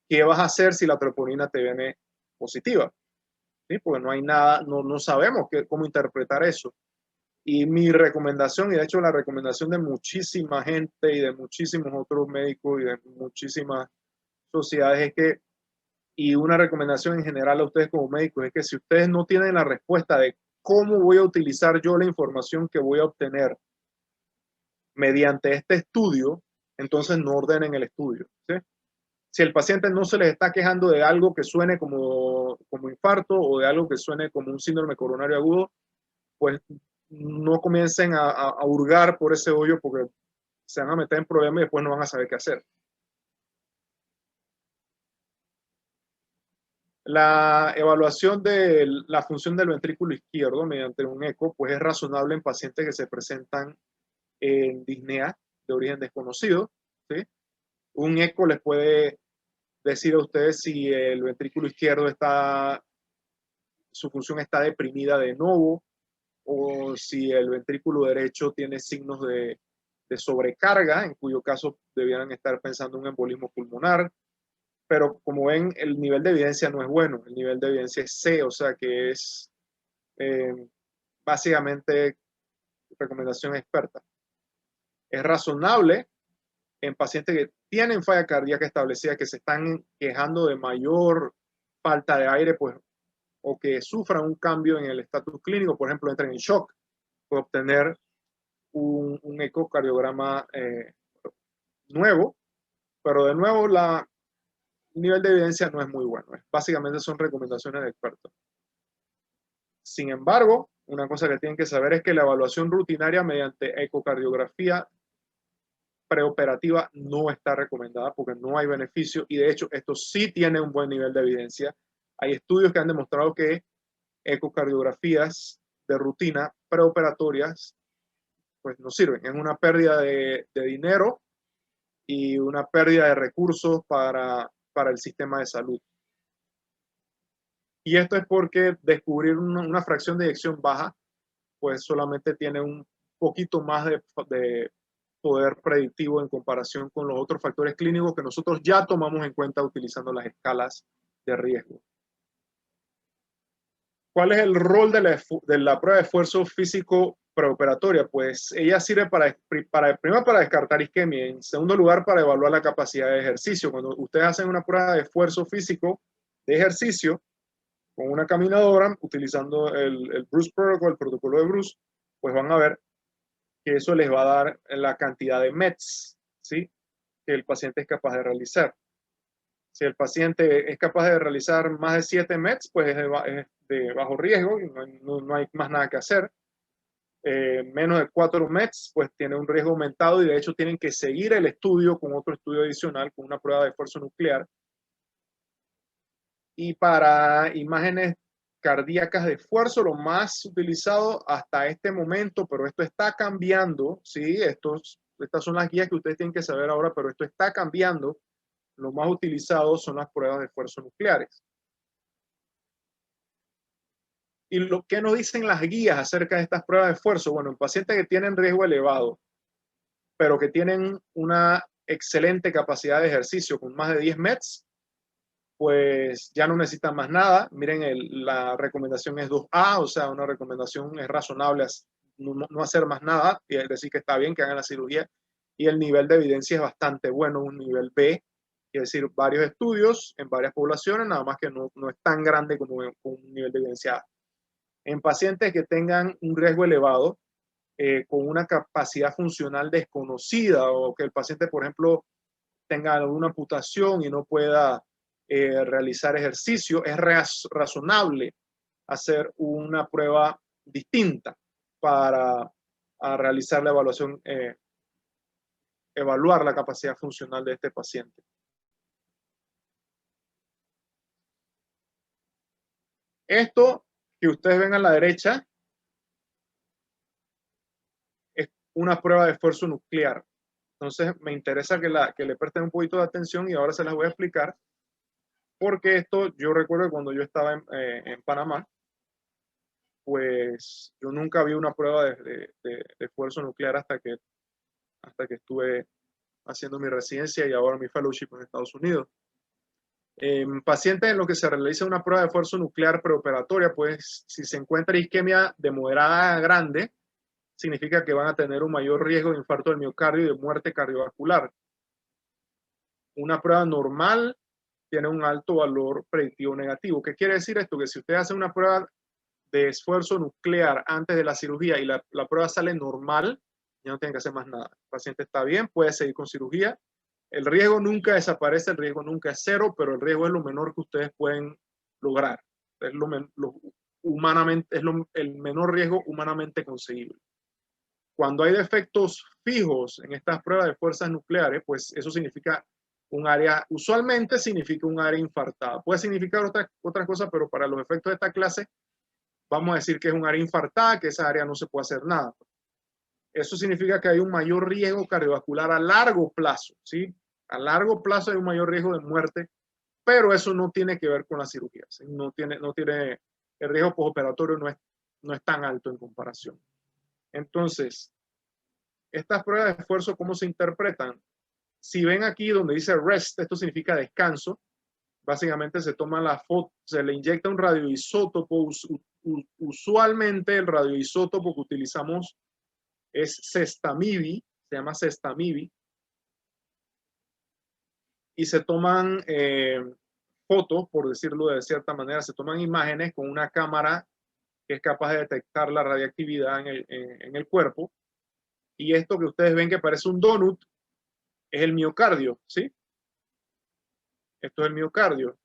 ¿qué vas a hacer si la troponina te viene positiva? ¿Sí? Porque no hay nada, no sabemos cómo interpretar eso. Y mi recomendación, y de hecho la recomendación de muchísima gente y de muchísimos otros médicos y de muchísimas sociedades es que, y una recomendación en general a ustedes como médicos, es que si ustedes no tienen la respuesta de cómo voy a utilizar yo la información que voy a obtener mediante este estudio, entonces no ordenen el estudio. ¿Sí? Si el paciente no se les está quejando de algo que suene como infarto o de algo que suene como un síndrome coronario agudo, pues no comiencen a hurgar por ese hoyo porque se van a meter en problemas y después no van a saber qué hacer. La evaluación de la función del ventrículo izquierdo mediante un eco pues es razonable en pacientes que se presentan en disnea de origen desconocido. ¿Sí? Un eco les puede decir a ustedes si el ventrículo izquierdo su función está deprimida de nuevo o si el ventrículo derecho tiene signos de sobrecarga, en cuyo caso debieran estar pensando en un embolismo pulmonar. Pero como ven, el nivel de evidencia no es bueno, el nivel de evidencia es C, o sea que es básicamente recomendación experta. Es razonable en pacientes que tienen falla cardíaca establecida, que se están quejando de mayor falta de aire, pues, o que sufran un cambio en el estatus clínico, por ejemplo, entren en shock, puede obtener un ecocardiograma nuevo, pero de nuevo el nivel de evidencia no es muy bueno. Básicamente son recomendaciones de expertos. Sin embargo, una cosa que tienen que saber es que la evaluación rutinaria mediante ecocardiografía preoperativa no está recomendada porque no hay beneficio y de hecho esto sí tiene un buen nivel de evidencia. Hay estudios que han demostrado que ecocardiografías de rutina preoperatorias pues no sirven. Es una pérdida de dinero y una pérdida de recursos para el sistema de salud. Y esto es porque descubrir una fracción de eyección baja pues solamente tiene un poquito más de poder predictivo en comparación con los otros factores clínicos que nosotros ya tomamos en cuenta utilizando las escalas de riesgo. ¿Cuál es el rol de la prueba de esfuerzo físico preoperatoria? Pues ella sirve primero para descartar isquemia, en segundo lugar para evaluar la capacidad de ejercicio. Cuando ustedes hacen una prueba de esfuerzo físico de ejercicio con una caminadora, utilizando el Bruce Protocol, el protocolo de Bruce, pues van a ver que eso les va a dar la cantidad de METs, ¿sí? Que el paciente es capaz de realizar. Si el paciente es capaz de realizar más de 7 METs, pues es de bajo riesgo y no hay más nada que hacer. Menos de 4 METs, pues tiene un riesgo aumentado y de hecho tienen que seguir el estudio con otro estudio adicional, con una prueba de esfuerzo nuclear. Y para imágenes cardíacas de esfuerzo, lo más utilizado hasta este momento, pero esto está cambiando, ¿sí? Estas son las guías que ustedes tienen que saber ahora, pero esto está cambiando. Lo más utilizado son las pruebas de esfuerzo nucleares. ¿Y lo que nos dicen las guías acerca de estas pruebas de esfuerzo? Bueno, en pacientes que tienen riesgo elevado, pero que tienen una excelente capacidad de ejercicio con más de 10 METs, pues ya no necesitan más nada. Miren, la recomendación es 2A, o sea, una recomendación es razonable no hacer más nada, es decir, que está bien que hagan la cirugía, y el nivel de evidencia es bastante bueno, un nivel B, quiere decir varios estudios en varias poblaciones, nada más que no es tan grande como un nivel de evidencia A. En pacientes que tengan un riesgo elevado, con una capacidad funcional desconocida, o que el paciente, por ejemplo, tenga alguna amputación y no pueda realizar ejercicio, es razonable hacer una prueba distinta para realizar la evaluación, evaluar la capacidad funcional de este paciente. Esto que ustedes ven a la derecha es una prueba de esfuerzo nuclear. Entonces me interesa que le presten un poquito de atención y ahora se las voy a explicar, porque esto yo recuerdo que cuando yo estaba en Panamá, pues yo nunca vi una prueba de esfuerzo nuclear hasta que estuve haciendo mi residencia y ahora mi fellowship en Estados Unidos. En pacientes en los que se realiza una prueba de esfuerzo nuclear preoperatoria, pues si se encuentra isquemia de moderada a grande, significa que van a tener un mayor riesgo de infarto del miocardio y de muerte cardiovascular. Una prueba normal tiene un alto valor predictivo negativo. ¿Qué quiere decir esto? Que si usted hace una prueba de esfuerzo nuclear antes de la cirugía y la prueba sale normal, ya no tiene que hacer más nada. El paciente está bien, puede seguir con cirugía. El riesgo nunca desaparece, el riesgo nunca es cero, pero el riesgo es lo menor que ustedes pueden lograr. Es el menor riesgo humanamente conseguible. Cuando hay defectos fijos en estas pruebas de fuerzas nucleares, pues eso significa un área, usualmente significa un área infartada. Puede significar otra cosa, pero para los efectos de esta clase, vamos a decir que es un área infartada, que esa área no se puede hacer nada. Eso significa que hay un mayor riesgo cardiovascular a largo plazo, ¿sí? A largo plazo hay un mayor riesgo de muerte, pero eso no tiene que ver con la cirugía, ¿sí? No tiene, el riesgo postoperatorio no es tan alto en comparación. Entonces, estas pruebas de esfuerzo, ¿cómo se interpretan? Si ven aquí donde dice rest, esto significa descanso. Básicamente se toma la foto, se le inyecta un radioisótopo. Usualmente el radioisótopo que utilizamos es Cestamib, se llama Cestamib, y se toman fotos, por decirlo de cierta manera, se toman imágenes con una cámara que es capaz de detectar la radiactividad en el cuerpo. Y esto que ustedes ven que parece un donut es el miocardio, ¿sí? Esto es el miocardio.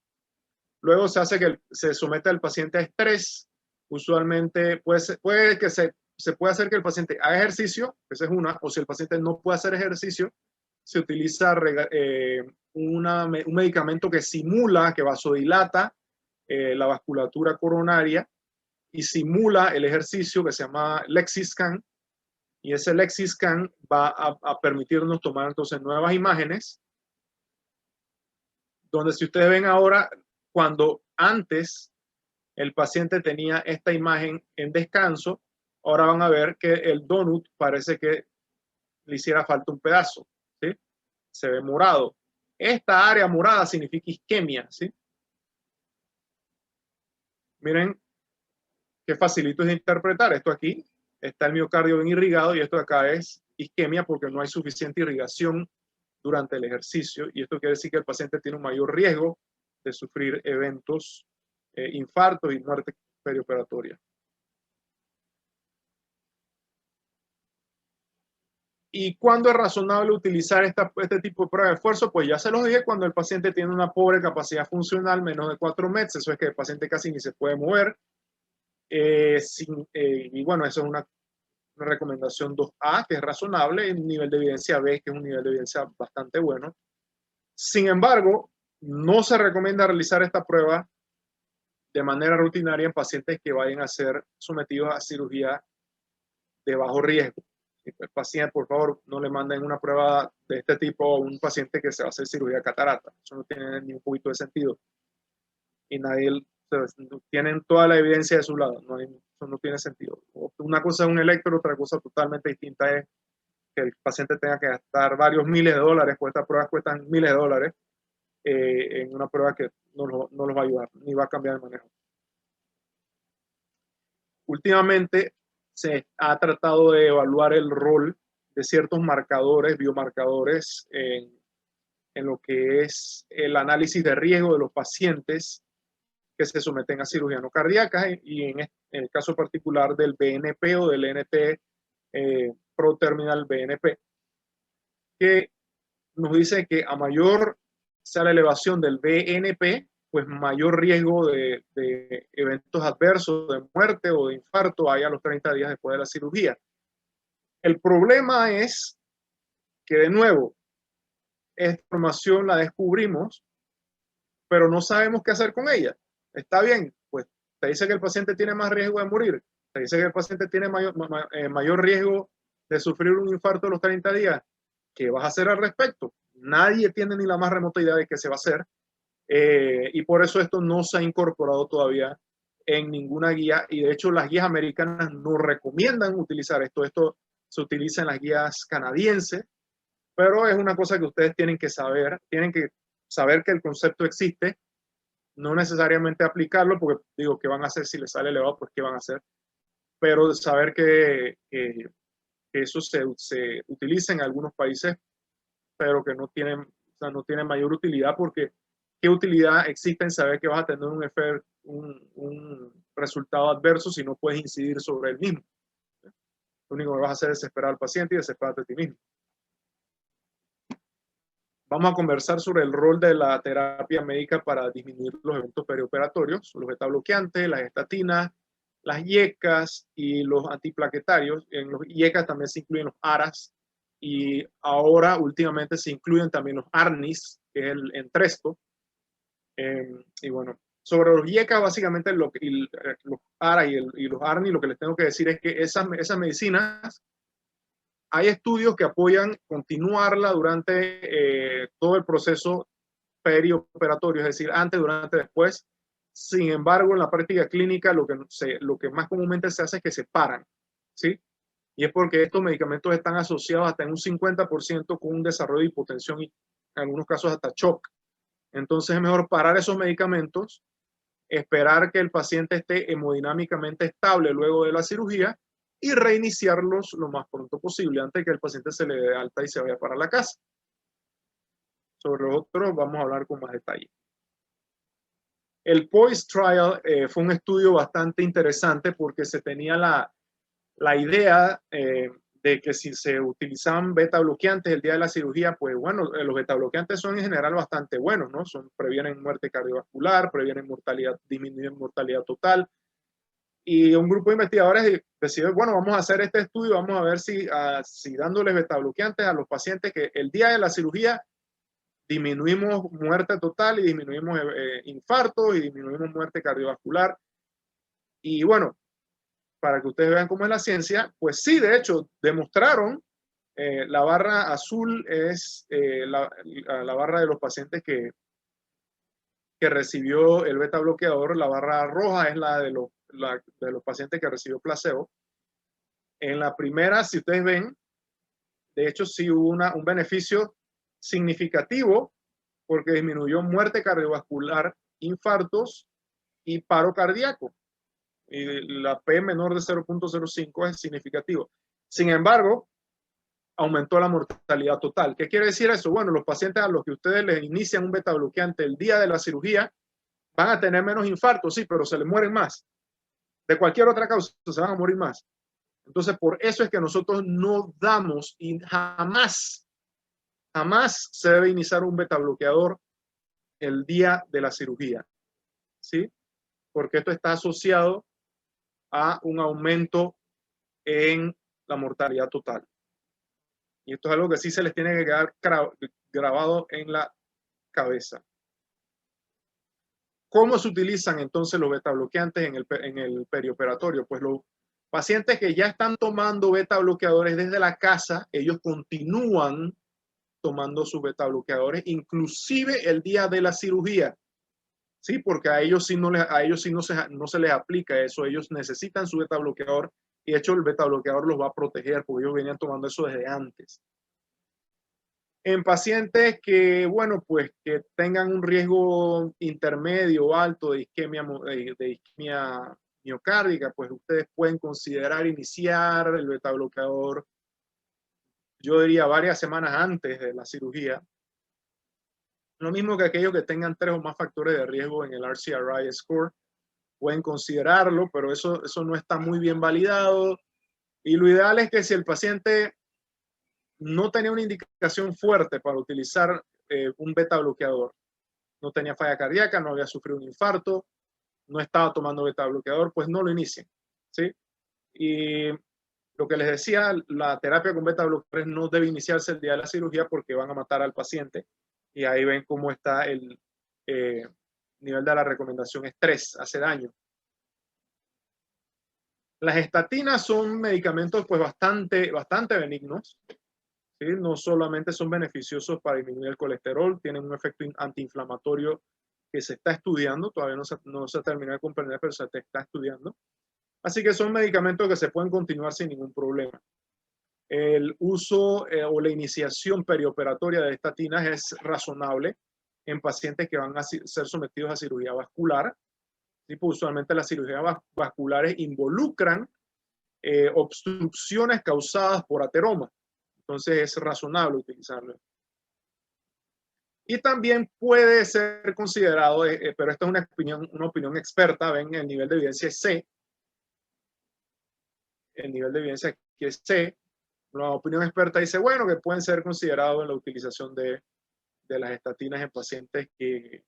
Luego se hace que se somete al paciente a estrés. Usualmente puede que se puede hacer que el paciente haga ejercicio, esa es una, o si el paciente no puede hacer ejercicio, se utiliza un medicamento que simula, que vasodilata la vasculatura coronaria y simula el ejercicio, que se llama Lexiscan, y ese Lexiscan va a permitirnos tomar entonces nuevas imágenes, donde si ustedes ven ahora, cuando antes el paciente tenía esta imagen en descanso, ahora van a ver que el donut parece que le hiciera falta un pedazo, ¿sí? Se ve morado. Esta área morada significa isquemia, ¿sí? Miren qué facilito es de interpretar. Esto aquí está el miocardio bien irrigado y esto de acá es isquemia porque no hay suficiente irrigación durante el ejercicio, y esto quiere decir que el paciente tiene un mayor riesgo de sufrir eventos, infartos y muerte perioperatoria. ¿Y cuándo es razonable utilizar este tipo de prueba de esfuerzo? Pues ya se los dije, cuando el paciente tiene una pobre capacidad funcional, menos de 4 meses, eso es que el paciente casi ni se puede mover. Y bueno, eso es una recomendación 2A, que es razonable, y un nivel de evidencia B, que es un nivel de evidencia bastante bueno. Sin embargo, no se recomienda realizar esta prueba de manera rutinaria en pacientes que vayan a ser sometidos a cirugía de bajo riesgo. El paciente, por favor, no le manden una prueba de este tipo a un paciente que se va a hacer cirugía de catarata. Eso no tiene ni un poquito de sentido. Y nadie, tienen toda la evidencia de su lado. Eso no tiene sentido. Una cosa es un electro, otra cosa totalmente distinta es que el paciente tenga que gastar varios miles de dólares, pues estas pruebas cuestan miles de dólares, en una prueba que no los va a ayudar, ni va a cambiar el manejo. Últimamente se ha tratado de evaluar el rol de ciertos marcadores, biomarcadores, en lo que es el análisis de riesgo de los pacientes que se someten a cirugía no cardíaca y en el caso particular del BNP o del NT Pro-Terminal BNP, que nos dice que a mayor sea la elevación del BNP, pues mayor riesgo de eventos adversos, de muerte o de infarto hay a los 30 días después de la cirugía. El problema es que, de nuevo, esta información la descubrimos, pero no sabemos qué hacer con ella. Está bien, pues te dice que el paciente tiene más riesgo de morir, te dice que el paciente tiene mayor riesgo de sufrir un infarto a los 30 días. ¿Qué vas a hacer al respecto? Nadie tiene ni la más remota idea de qué se va a hacer. Y por eso esto no se ha incorporado todavía en ninguna guía, y de hecho las guías americanas no recomiendan utilizar esto. Esto se utiliza en las guías canadienses, pero es una cosa que ustedes tienen que saber que el concepto existe, no necesariamente aplicarlo, porque digo, ¿qué van a hacer si les sale elevado? Pues ¿qué van a hacer? Pero saber que eso se utiliza en algunos países, pero que no tienen, o sea, no tienen mayor utilidad, porque ¿qué utilidad existe en saber que vas a tener un resultado adverso si no puedes incidir sobre el mismo? Lo único que vas a hacer es desesperar al paciente y desesperarte a ti mismo. Vamos a conversar sobre el rol de la terapia médica para disminuir los eventos perioperatorios, los beta bloqueantes, las estatinas, las IECAs y los antiplaquetarios. En los IECAs también se incluyen los ARAs, y ahora últimamente se incluyen también los ARNIs, que es el Entresto. Y bueno, sobre los IECAs, básicamente los ARA y los ARNI, lo que les tengo que decir es que esas medicinas, hay estudios que apoyan continuarla durante todo el proceso perioperatorio, es decir, antes, durante, después. Sin embargo, en la práctica clínica lo que más comúnmente se hace es que se paran, ¿sí? Y es porque estos medicamentos están asociados hasta en un 50% con un desarrollo de hipotensión y en algunos casos hasta shock. Entonces es mejor parar esos medicamentos, esperar que el paciente esté hemodinámicamente estable luego de la cirugía y reiniciarlos lo más pronto posible antes de que el paciente se le dé alta y se vaya para la casa. Sobre lo otro vamos a hablar con más detalle. El POISE Trial fue un estudio bastante interesante porque se tenía la idea de que si se utilizaban beta bloqueantes el día de la cirugía, pues bueno, los beta bloqueantes son en general bastante buenos, ¿no? Previenen muerte cardiovascular, previenen mortalidad, disminuyen mortalidad total. Y un grupo de investigadores decidió, bueno, vamos a hacer este estudio, vamos a ver si dándoles beta bloqueantes a los pacientes que el día de la cirugía disminuimos muerte total y disminuimos infartos y disminuimos muerte cardiovascular. Y bueno, para que ustedes vean cómo es la ciencia, pues sí, de hecho, demostraron, la barra azul es la barra de los pacientes que recibió el beta bloqueador, la barra roja es la de los pacientes que recibió placebo. En la primera, si ustedes ven, de hecho sí hubo un beneficio significativo porque disminuyó muerte cardiovascular, infartos y paro cardíaco. Y la P menor de 0.05 es significativo. Sin embargo, aumentó la mortalidad total. ¿Qué quiere decir eso? Bueno, los pacientes a los que ustedes les inician un beta bloqueante el día de la cirugía van a tener menos infartos, sí, pero se les mueren más. De cualquier otra causa se van a morir más. Entonces, por eso es que nosotros no damos y jamás se debe iniciar un beta bloqueador el día de la cirugía, ¿sí? Porque esto está asociado a un aumento en la mortalidad total. Y esto es algo que sí se les tiene que quedar grabado en la cabeza. ¿Cómo se utilizan entonces los beta bloqueantes en el perioperatorio? Pues los pacientes que ya están tomando beta bloqueadores desde la casa, ellos continúan tomando sus beta bloqueadores, inclusive el día de la cirugía. Sí, porque a ellos sí no se les aplica eso, ellos necesitan su beta bloqueador, y de hecho el beta bloqueador los va a proteger porque ellos venían tomando eso desde antes. En pacientes que, bueno, pues que tengan un riesgo intermedio o alto de isquemia miocárdica, pues ustedes pueden considerar iniciar el beta bloqueador, yo diría varias semanas antes de la cirugía. Lo mismo que aquellos que tengan 3 o más factores de riesgo en el RCRI score, pueden considerarlo, pero eso no está muy bien validado. Y lo ideal es que si el paciente no tenía una indicación fuerte para utilizar un beta bloqueador, no tenía falla cardíaca, no había sufrido un infarto, no estaba tomando beta bloqueador, pues no lo inicien, ¿sí? Y lo que les decía, la terapia con beta bloqueadores no debe iniciarse el día de la cirugía porque van a matar al paciente. Y ahí ven cómo está el nivel de la recomendación es 3, hace daño. Las estatinas son medicamentos pues bastante benignos, ¿sí? No solamente son beneficiosos para disminuir el colesterol, tienen un efecto antiinflamatorio que se está estudiando, todavía no se ha terminado de comprender, pero se está estudiando. Así que son medicamentos que se pueden continuar sin ningún problema. El uso o la iniciación perioperatoria de estatinas es razonable en pacientes que van a ser sometidos a cirugía vascular. ¿Sí? Pues usualmente las cirugías vasculares involucran obstrucciones causadas por ateroma. Entonces es razonable utilizarlo. Y también puede ser considerado, pero esta es una opinión experta, ven, el nivel de evidencia es C. El nivel de evidencia aquí es C. La opinión experta dice, bueno, que pueden ser considerados en la utilización de las estatinas en pacientes que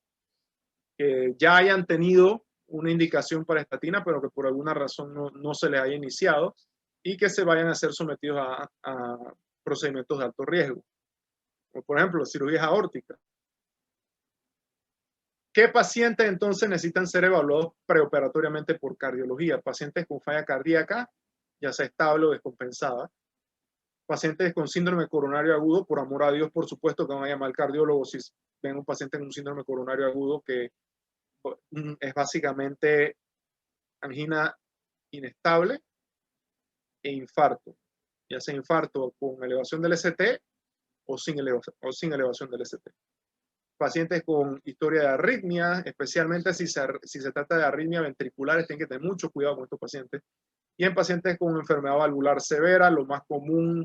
ya hayan tenido una indicación para estatina, pero que por alguna razón no se les haya iniciado y que se vayan a ser sometidos a procedimientos de alto riesgo. Como por ejemplo, cirugías aórticas. ¿Qué pacientes entonces necesitan ser evaluados preoperatoriamente por cardiología? Pacientes con falla cardíaca, ya sea estable o descompensada. Pacientes con síndrome coronario agudo, por amor a Dios, por supuesto que van a llamar al cardiólogo si ven un paciente con un síndrome coronario agudo que es básicamente angina inestable e infarto, ya sea infarto con elevación del ST o sin elevación del ST. Pacientes con historia de arritmia, especialmente si se trata de arritmia ventriculares, tienen que tener mucho cuidado con estos pacientes. Y en pacientes con enfermedad valvular severa, lo más común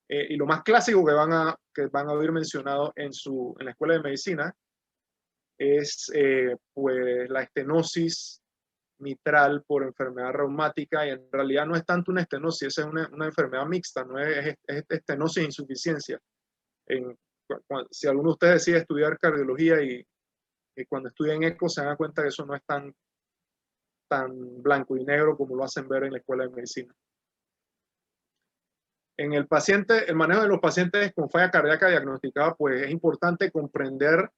y lo más clásico que van a oír mencionado en la escuela de medicina es pues la estenosis mitral por enfermedad reumática, y en realidad no es tanto una estenosis, es una enfermedad mixta, no es estenosis e insuficiencia. Si alguno de ustedes decide estudiar cardiología y cuando estudian eco se dan cuenta que eso no es tan blanco y negro como lo hacen ver en la escuela de medicina. En el manejo de los pacientes con falla cardíaca diagnosticada, pues es importante comprender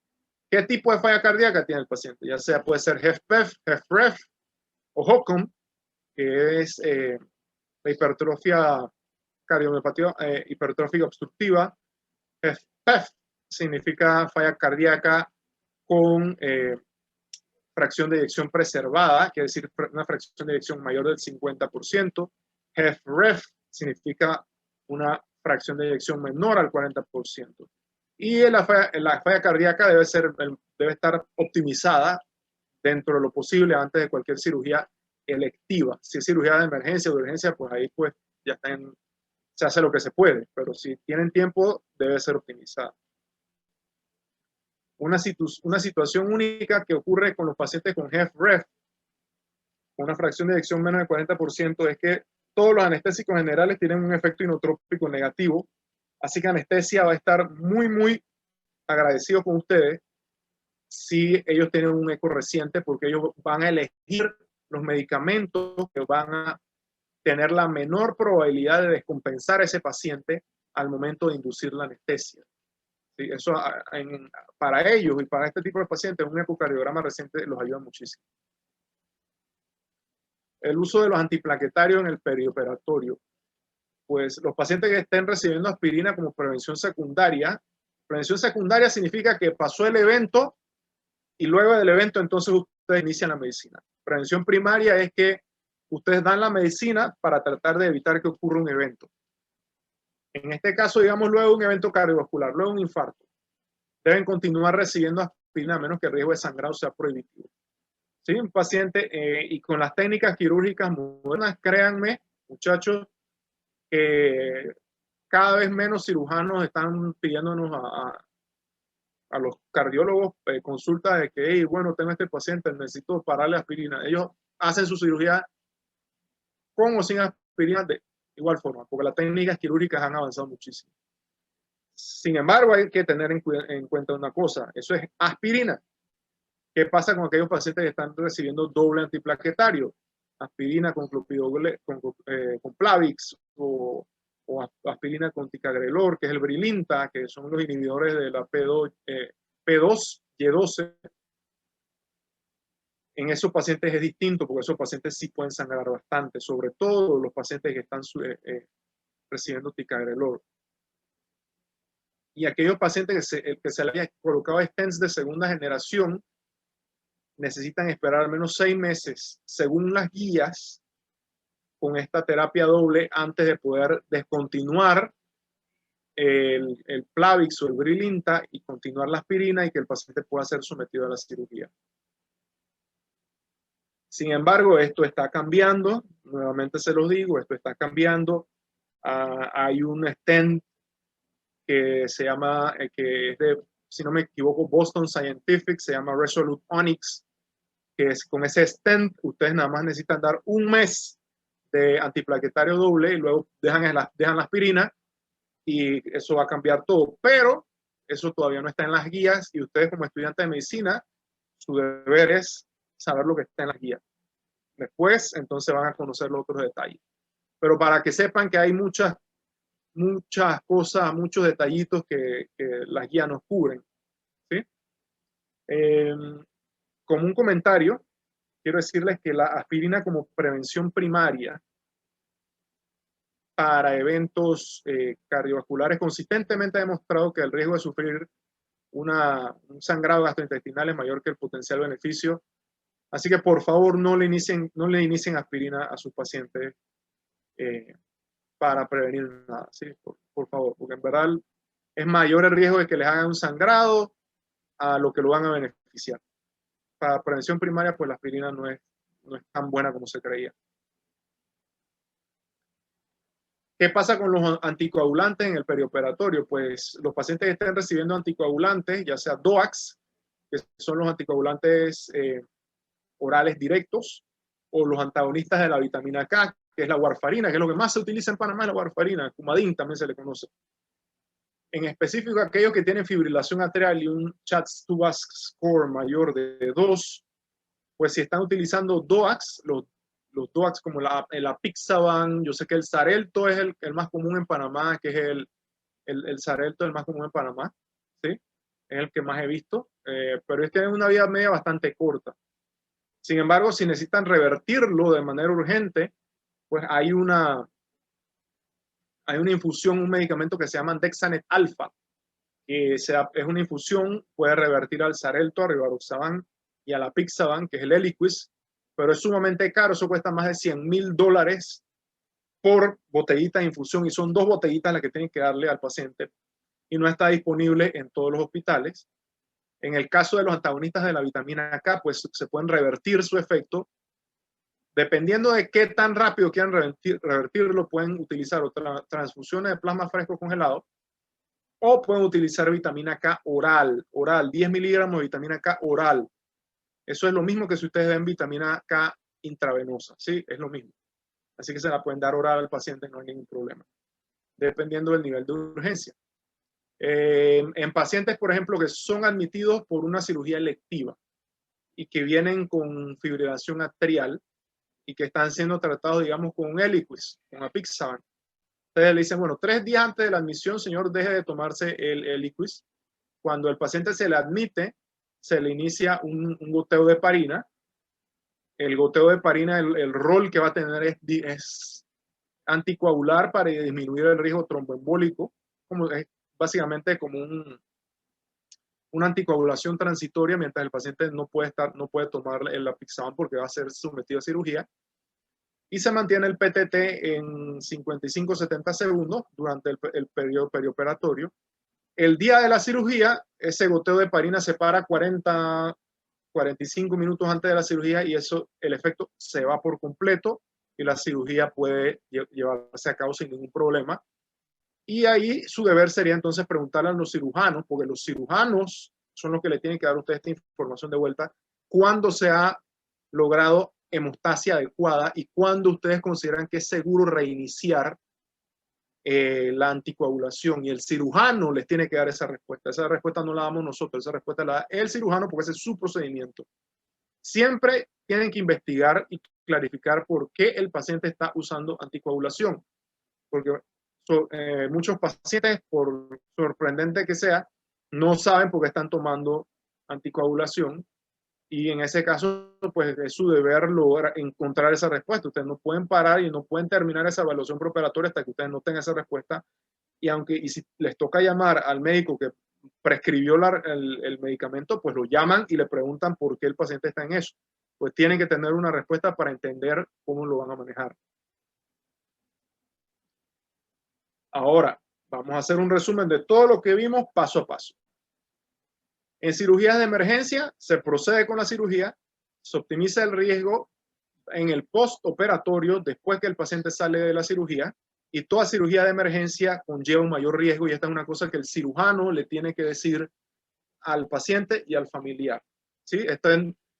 qué tipo de falla cardíaca tiene el paciente, ya sea puede ser HFpEF, HFrEF o HOCM, que es la hipertrofia cardiomiopatía hipertrófica obstructiva. HFpEF significa falla cardíaca con fracción de eyección preservada, quiere decir una fracción de eyección mayor del 50%. HFrEF significa una fracción de eyección menor al 40%. Y la falla cardíaca debe estar optimizada dentro de lo posible antes de cualquier cirugía electiva. Si es cirugía de emergencia o de urgencia, pues ahí pues ya se hace lo que se puede, pero si tienen tiempo, debe ser optimizada. Una situación única que ocurre con los pacientes con HFrEF, con una fracción de eyección menos del 40%, es que todos los anestésicos generales tienen un efecto inotrópico negativo, así que anestesia va a estar muy agradecido con ustedes si ellos tienen un eco reciente, porque ellos van a elegir los medicamentos que van a tener la menor probabilidad de descompensar a ese paciente al momento de inducir la anestesia. ¿Sí? Eso para ellos y para este tipo de pacientes, un ecocardiograma reciente los ayuda muchísimo. El uso de los antiplaquetarios en el perioperatorio. Pues los pacientes que estén recibiendo aspirina como prevención secundaria significa que pasó el evento y luego del evento entonces ustedes inician la medicina. Prevención primaria es que ustedes dan la medicina para tratar de evitar que ocurra un evento. En este caso, digamos, luego un evento cardiovascular, luego un infarto. Deben continuar recibiendo aspirina a menos que el riesgo de sangrado sea prohibitivo. ¿Sí? Un paciente, y con las técnicas quirúrgicas modernas, créanme, muchachos, que cada vez menos cirujanos están pidiéndonos a los cardiólogos consulta de que, hey, bueno, tengo este paciente, necesito pararle aspirina. Ellos hacen su cirugía con o sin aspirina de igual forma, porque las técnicas quirúrgicas han avanzado muchísimo. Sin embargo, hay que tener en cuenta una cosa, eso es aspirina. ¿Qué pasa con aquellos pacientes que están recibiendo doble antiplaquetario? Aspirina con con Plavix o aspirina con ticagrelor, que es el Brilinta, que son los inhibidores de la P2Y12. En esos pacientes es distinto porque esos pacientes sí pueden sangrar bastante, sobre todo los pacientes que están recibiendo ticagrelor. Y aquellos pacientes que se les haya colocado stents de segunda generación necesitan esperar al menos 6 meses, según las guías, con esta terapia doble antes de poder descontinuar el Plavix o el Brilinta y continuar la aspirina y que el paciente pueda ser sometido a la cirugía. Sin embargo, esto está cambiando, nuevamente se los digo, esto está cambiando. Hay un stent que se llama, que es de, si no me equivoco, Boston Scientific, se llama Resolute Onyx, que es con ese stent, ustedes nada más necesitan dar un mes de antiplaquetario doble y luego dejan la aspirina y eso va a cambiar todo. Pero eso todavía no está en las guías y ustedes como estudiantes de medicina, su deber es saber lo que está en las guías. Después, entonces van a conocer los otros detalles. Pero para que sepan que hay muchas cosas, muchos detallitos que las guías nos cubren. ¿Sí? Como un comentario, quiero decirles que la aspirina como prevención primaria para eventos cardiovasculares consistentemente ha demostrado que el riesgo de sufrir un sangrado gastrointestinal es mayor que el potencial beneficio. Así que por favor no le inicien aspirina a sus pacientes para prevenir nada, ¿sí? Por favor, porque en verdad es mayor el riesgo de que les hagan un sangrado a lo que lo van a beneficiar. Para prevención primaria, pues la aspirina no es tan buena como se creía. ¿Qué pasa con los anticoagulantes en el perioperatorio? Pues los pacientes que estén recibiendo anticoagulantes, ya sea DOACs, que son los anticoagulantes orales directos, o los antagonistas de la vitamina K, que es la warfarina, que es lo que más se utiliza en Panamá, es la warfarina, Coumadin también se le conoce. En específico, aquellos que tienen fibrilación atrial y un CHA2DS2 score mayor de 2, pues si están utilizando DOACs, los DOACs como el Apixaban, yo sé que el Xarelto es el más común en Panamá, que es el Xarelto es el más común en Panamá, ¿sí? Es el que más he visto, pero este tiene una vida media bastante corta. Sin embargo, si necesitan revertirlo de manera urgente, pues hay una infusión, un medicamento que se llama Dexanet Alfa, que es una infusión, puede revertir al Xarelto, al Rivaroxaban y al Apixaban, que es el Eliquis, pero es sumamente caro, eso cuesta más de $100,000 por botellita de infusión y son 2 botellitas las que tienen que darle al paciente y no está disponible en todos los hospitales. En el caso de los antagonistas de la vitamina K, pues se pueden revertir su efecto. Dependiendo de qué tan rápido quieran revertirlo, pueden utilizar transfusiones de plasma fresco congelado o pueden utilizar vitamina K oral, 10 miligramos de vitamina K oral. Eso es lo mismo que si ustedes ven vitamina K intravenosa, ¿sí? Es lo mismo. Así que se la pueden dar oral al paciente, no hay ningún problema, dependiendo del nivel de urgencia. En pacientes, por ejemplo, que son admitidos por una cirugía electiva y que vienen con fibrilación atrial y que están siendo tratados, digamos, con un Eliquis, con Apixaban, ustedes le dicen, bueno, 3 días antes de la admisión, señor, deje de tomarse el Eliquis. Cuando el paciente se le admite, se le inicia un goteo de heparina. El goteo de heparina, el rol que va a tener es anticoagular para disminuir el riesgo tromboembólico, como es básicamente como una anticoagulación transitoria mientras el paciente no puede tomar el Apixaban porque va a ser sometido a cirugía. Y se mantiene el PTT en 55-70 segundos durante el periodo perioperatorio. El día de la cirugía, ese goteo de heparina se para 45 minutos antes de la cirugía y el efecto se va por completo y la cirugía puede llevarse a cabo sin ningún problema. Y ahí su deber sería entonces preguntarle a los cirujanos, porque los cirujanos son los que le tienen que dar a usted esta información de vuelta, cuándo se ha logrado hemostasia adecuada y cuándo ustedes consideran que es seguro reiniciar la anticoagulación, y el cirujano les tiene que dar esa respuesta. Esa respuesta no la damos nosotros, esa respuesta la da el cirujano porque ese es su procedimiento. Siempre tienen que investigar y clarificar por qué el paciente está usando anticoagulación, porque muchos pacientes, por sorprendente que sea, no saben por qué están tomando anticoagulación, y en ese caso, pues es su deber lograr encontrar esa respuesta. Ustedes no pueden parar y no pueden terminar esa evaluación preoperatoria hasta que ustedes no tengan esa respuesta, y si les toca llamar al médico que prescribió el medicamento, pues lo llaman y le preguntan por qué el paciente está en eso. Pues tienen que tener una respuesta para entender cómo lo van a manejar. Ahora, vamos a hacer un resumen de todo lo que vimos paso a paso. En cirugías de emergencia, se procede con la cirugía, se optimiza el riesgo en el postoperatorio después que el paciente sale de la cirugía, y toda cirugía de emergencia conlleva un mayor riesgo, y esta es una cosa que el cirujano le tiene que decir al paciente y al familiar. ¿Sí?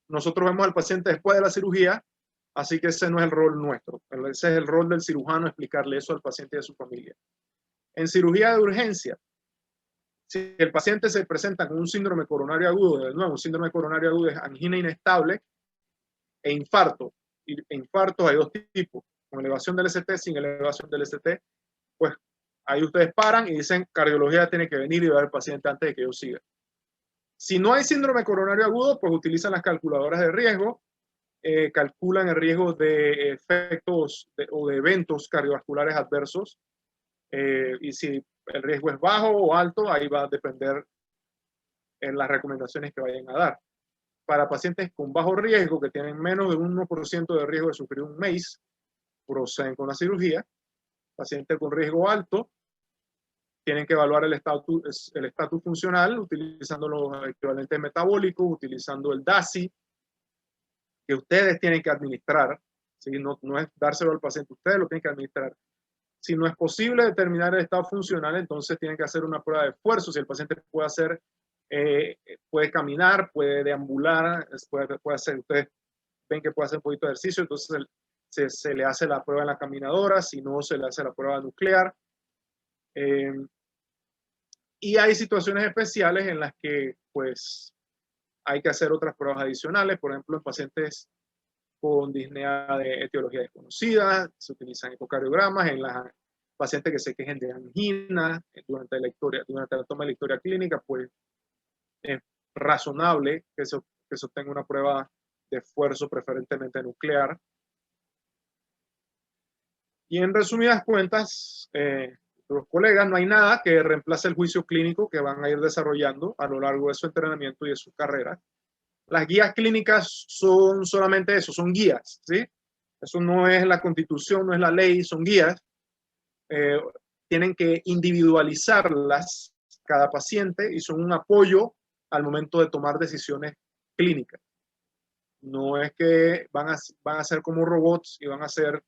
Nosotros vemos al paciente después de la cirugía, así que ese no es el rol nuestro. Ese es el rol del cirujano, explicarle eso al paciente y a su familia. En cirugía de urgencia, si el paciente se presenta con un síndrome coronario agudo, de nuevo, un síndrome coronario agudo es angina inestable e infarto. Y infartos hay dos tipos, con elevación del ST, sin elevación del ST. Pues ahí ustedes paran y dicen, cardiología tiene que venir y ver al paciente antes de que yo siga. Si no hay síndrome coronario agudo, pues utilizan las calculadoras de riesgo, calculan el riesgo de efectos o de eventos cardiovasculares adversos, y si el riesgo es bajo o alto, ahí va a depender en las recomendaciones que vayan a dar. Para pacientes con bajo riesgo, que tienen menos de 1% de riesgo de sufrir un MACE, proceden con la cirugía. Pacientes con riesgo alto tienen que evaluar el estatus funcional utilizando los equivalentes metabólicos, utilizando el DASI, que ustedes tienen que administrar. ¿Sí? No es dárselo al paciente, ustedes lo tienen que administrar. Si no es posible determinar el estado funcional, entonces tienen que hacer una prueba de esfuerzo. Si el paciente puede caminar, puede deambular, puede hacer, ustedes ven que puede hacer un poquito de ejercicio, entonces se le hace la prueba en la caminadora, si no, se le hace la prueba nuclear. Y hay situaciones especiales en las que pues hay que hacer otras pruebas adicionales, por ejemplo, en pacientes con disnea de etiología desconocida, se utilizan ecocardiogramas. En las pacientes que se quejen de angina durante la toma de la historia clínica, pues es razonable que se obtenga una prueba de esfuerzo preferentemente nuclear. Y en resumidas cuentas, los colegas, no hay nada que reemplace el juicio clínico que van a ir desarrollando a lo largo de su entrenamiento y de su carrera. Las guías clínicas son solamente eso, son guías, ¿sí? Eso no es la constitución, no es la ley, son guías. Tienen que individualizarlas cada paciente y son un apoyo al momento de tomar decisiones clínicas. No es que van a ser como robots y van a hacer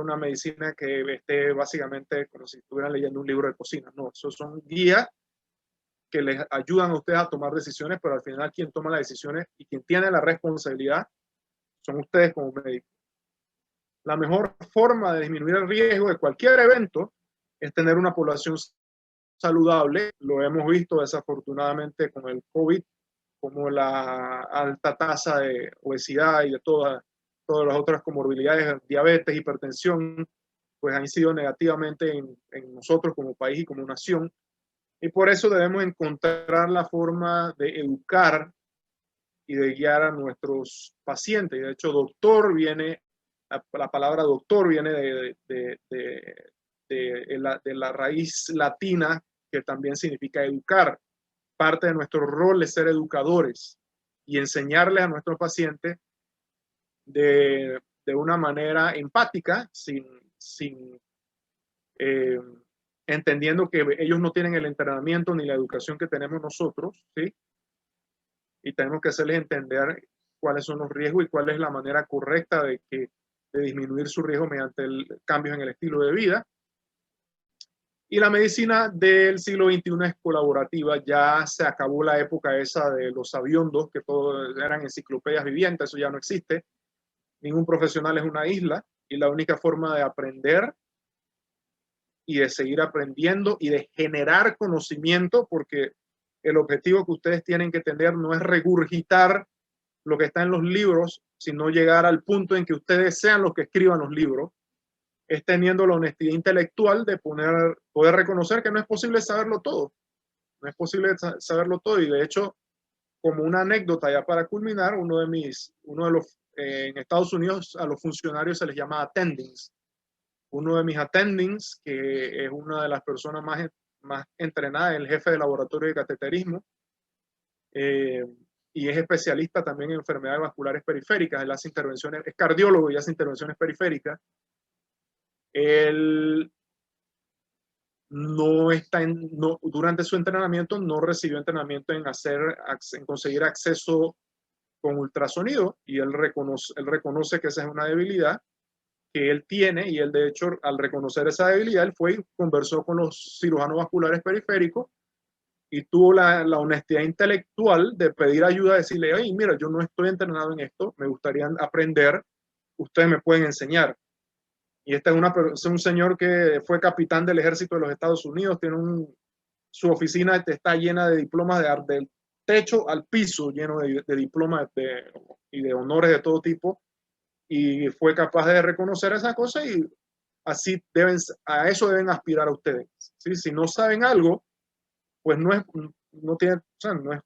una medicina que esté básicamente como si estuvieran leyendo un libro de cocina. No, esos son guías que les ayudan a ustedes a tomar decisiones, pero al final quien toma las decisiones y quien tiene la responsabilidad son ustedes como médicos. La mejor forma de disminuir el riesgo de cualquier evento es tener una población saludable. Lo hemos visto desafortunadamente con el COVID, como la alta tasa de obesidad y de todas las otras comorbilidades, diabetes, hipertensión, pues han incidido negativamente en nosotros como país y como nación. Y por eso debemos encontrar la forma de educar y de guiar a nuestros pacientes. Y de hecho, la palabra doctor viene de la raíz latina, que también significa educar. Parte de nuestro rol es ser educadores y enseñarles a nuestros pacientes de una manera empática, entendiendo que ellos no tienen el entrenamiento ni la educación que tenemos nosotros, ¿sí? Y tenemos que hacerles entender cuáles son los riesgos y cuál es la manera correcta de disminuir su riesgo mediante cambios en el estilo de vida. Y la medicina del siglo XXI es colaborativa. Ya se acabó la época esa de los sabiondos, que todos eran enciclopedias vivientes, eso ya no existe. Ningún profesional es una isla y la única forma de aprender y de seguir aprendiendo y de generar conocimiento, porque el objetivo que ustedes tienen que tener no es regurgitar lo que está en los libros, sino llegar al punto en que ustedes sean los que escriban los libros, es teniendo la honestidad intelectual de poder reconocer que no es posible saberlo todo. No es posible saberlo todo. Y de hecho, como una anécdota ya para culminar, uno de los, en Estados Unidos a los funcionarios se les llama attendings. Uno de mis attendings, que es una de las personas más entrenadas, el jefe de laboratorio de cateterismo, y es especialista también en enfermedades vasculares periféricas. Él hace intervenciones, es cardiólogo y hace intervenciones periféricas. Él durante su entrenamiento no recibió entrenamiento en conseguir acceso con ultrasonido, y él reconoce que esa es una debilidad que él tiene, y él de hecho al reconocer esa debilidad, él fue y conversó con los cirujanos vasculares periféricos y tuvo la honestidad intelectual de pedir ayuda, decirle, oye, mira, yo no estoy entrenado en esto, me gustaría aprender, ustedes me pueden enseñar. Y este es un señor que fue capitán del ejército de los Estados Unidos, su oficina está llena de diplomas del techo al piso, lleno de diplomas y de honores de todo tipo, y fue capaz de reconocer esa cosa, y así a eso deben aspirar a ustedes. ¿Sí? Si no saben algo, pues no es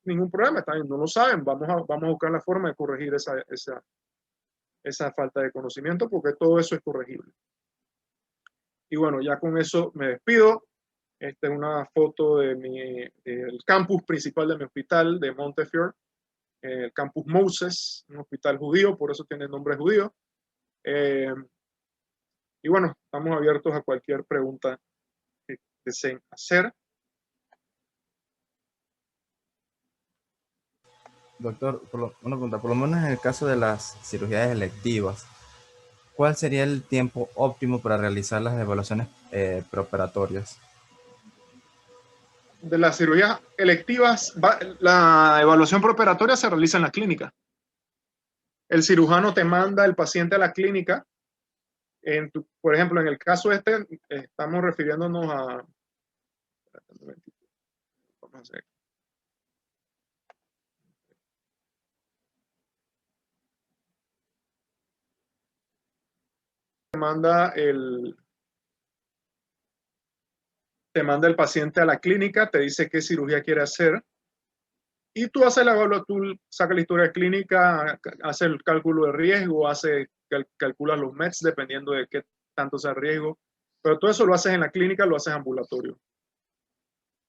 ningún problema, está bien, no lo saben, vamos a buscar la forma de corregir esa falta de conocimiento, porque todo eso es corregible. Y bueno, ya con eso me despido. Esta es una foto del campus principal de mi hospital de Montefiore, el campus Moses, un hospital judío, por eso tiene el nombre judío. Y bueno, estamos abiertos a cualquier pregunta que deseen hacer. Doctor, una pregunta, por lo menos en el caso de las cirugías electivas, ¿cuál sería el tiempo óptimo para realizar las evaluaciones preoperatorias? De las cirugías electivas, la evaluación preoperatoria se realiza en la clínica. El cirujano te manda el paciente a la clínica. Por ejemplo, en el caso estamos refiriéndonos a... Vamos a hacer. Te manda el paciente a la clínica, te dice qué cirugía quiere hacer, y tú haces tú sacas la historia clínica, haces el cálculo de riesgo, calculas los METs dependiendo de qué tanto sea el riesgo, pero todo eso lo haces en la clínica, lo haces ambulatorio,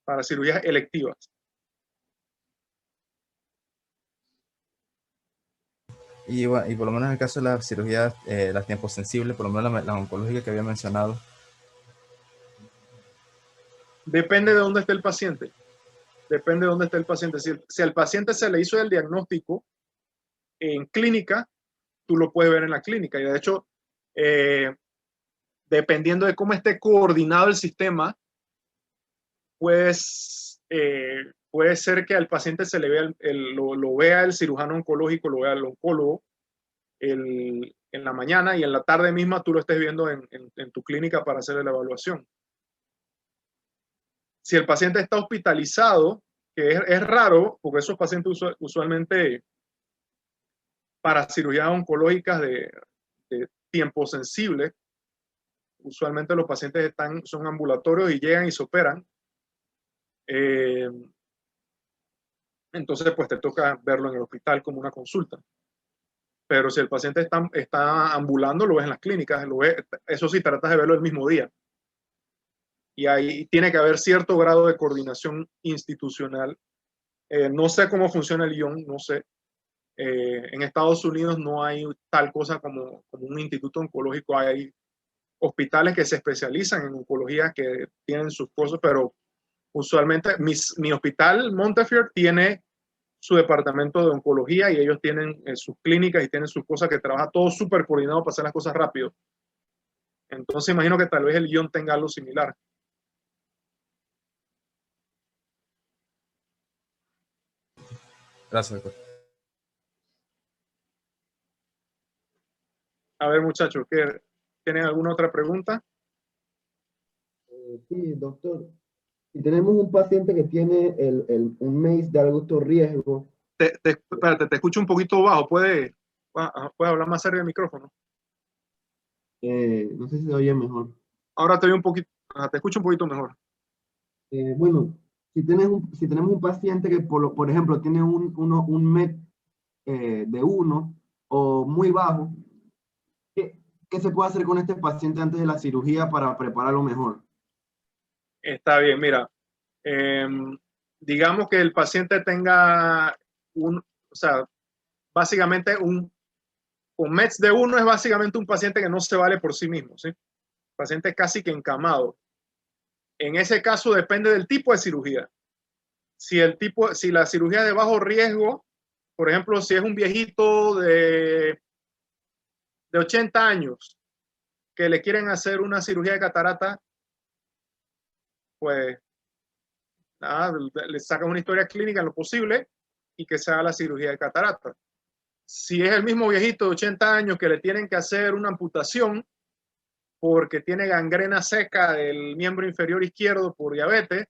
para cirugías electivas. Y por lo menos en el caso de las cirugías, las tiempos sensibles, por lo menos la oncológica que había mencionado. Depende de dónde esté el paciente. Depende de dónde esté el paciente. Si al paciente se le hizo el diagnóstico en clínica, tú lo puedes ver en la clínica. Y de hecho, dependiendo de cómo esté coordinado el sistema, pues puede ser que al paciente se le vea lo vea el cirujano oncológico, lo vea el oncólogo en la mañana, y en la tarde misma tú lo estés viendo en tu clínica para hacer la evaluación. Si el paciente está hospitalizado, que es raro, porque esos pacientes usualmente para cirugías oncológicas de tiempo sensible, usualmente los pacientes son ambulatorios y llegan y se operan. Entonces, pues te toca verlo en el hospital como una consulta. Pero si el paciente está ambulando, lo ves en las clínicas, eso sí, tratas de verlo el mismo día. Y ahí tiene que haber cierto grado de coordinación institucional. No sé cómo funciona el ION, no sé. En Estados Unidos no hay tal cosa como un instituto oncológico. Hay hospitales que se especializan en oncología, que tienen sus cosas, pero usualmente mi hospital Montefiore tiene su departamento de oncología, y ellos tienen sus clínicas y tienen sus cosas, que trabaja todo súper coordinado para hacer las cosas rápido. Entonces imagino que tal vez el guión tenga algo similar. Gracias, doctor. A ver, muchachos, ¿tienen alguna otra pregunta? Sí, doctor. Si tenemos un paciente que tiene un MACE de alto riesgo, Espérate, te escucho un poquito bajo. ¿Puedes hablar más cerca del micrófono? no sé si se oye mejor. Ahora te oigo un poquito, te escucho un poquito mejor. Bueno, si tenemos un paciente que, por ejemplo, tiene un MET de 1 o muy bajo, ¿qué se puede hacer con este paciente antes de la cirugía para prepararlo mejor? Está bien, mira. Digamos que el paciente tenga o sea, básicamente un METS de 1 es básicamente un paciente que no se vale por sí mismo, ¿sí? Paciente casi que encamado. En ese caso depende del tipo de cirugía. Si la cirugía es de bajo riesgo, por ejemplo, si es un viejito de 80 años que le quieren hacer una cirugía de catarata, pues nada, le sacan una historia clínica en lo posible y que se haga la cirugía de catarata. Si es el mismo viejito de 80 años que le tienen que hacer una amputación porque tiene gangrena seca del miembro inferior izquierdo por diabetes,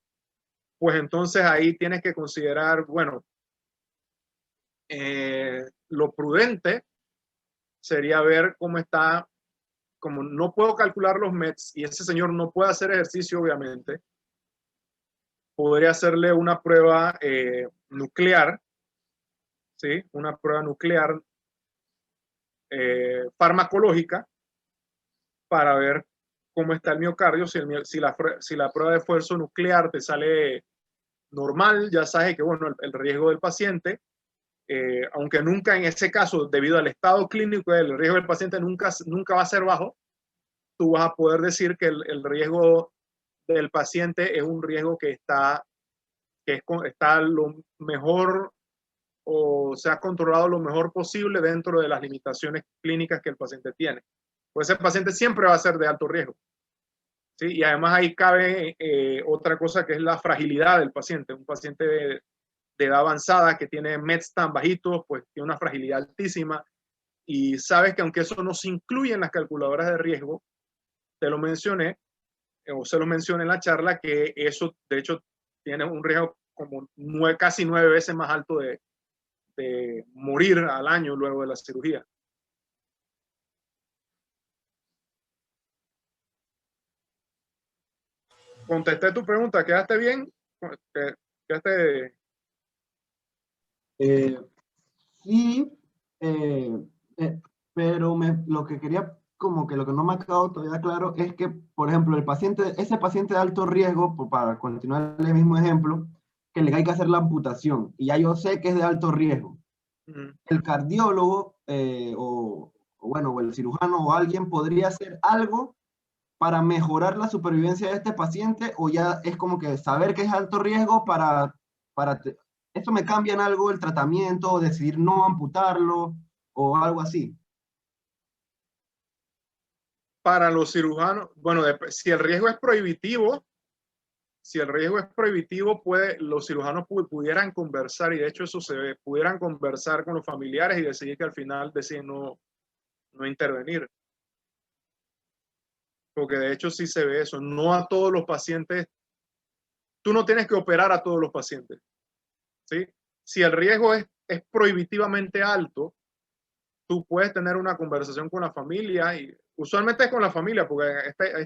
pues entonces ahí tienes que considerar, bueno, lo prudente sería ver cómo está, como no puedo calcular los METs y ese señor no puede hacer ejercicio, obviamente, podría hacerle una prueba nuclear, ¿sí? Una prueba nuclear farmacológica para ver cómo está el miocardio. Si la prueba de esfuerzo nuclear te sale normal, ya sabes que bueno, el riesgo del paciente, aunque nunca en ese caso, debido al estado clínico, el riesgo del paciente nunca va a ser bajo, tú vas a poder decir que el riesgo del paciente es un riesgo que está lo mejor o se ha controlado lo mejor posible dentro de las limitaciones clínicas que el paciente tiene. Pues ese paciente siempre va a ser de alto riesgo. ¿Sí? Y además ahí cabe otra cosa que es la fragilidad del paciente. Un paciente de edad avanzada que tiene METs tan bajitos, pues tiene una fragilidad altísima. Y sabes que aunque eso no se incluye en las calculadoras de riesgo, te lo mencioné, o se lo mencioné en la charla, que eso de hecho tiene un riesgo como casi 9 veces más alto de morir al año luego de la cirugía. Contesté tu pregunta, ¿quedaste bien? ¿Quedaste? Sí, eh, pero lo que quería, como que lo que no me ha quedado todavía claro es que, por ejemplo, ese paciente de alto riesgo, para continuar el mismo ejemplo, que le hay que hacer la amputación, y ya yo sé que es de alto riesgo. El cardiólogo bueno, o el cirujano o alguien podría hacer algo para mejorar la supervivencia de este paciente, o ya es como que saber que es alto riesgo para ¿esto me cambia en algo el tratamiento, o decidir no amputarlo o algo así? Para los cirujanos, bueno, si el riesgo es prohibitivo, los cirujanos pudieran conversar, y de hecho eso se ve, pudieran conversar con los familiares y decidir que al final deciden no intervenir. Porque de hecho sí se ve eso. No a todos los pacientes, tú no tienes que operar a todos los pacientes. ¿Sí? Si el riesgo es prohibitivamente alto, tú puedes tener una conversación con la familia, y usualmente es con la familia, porque a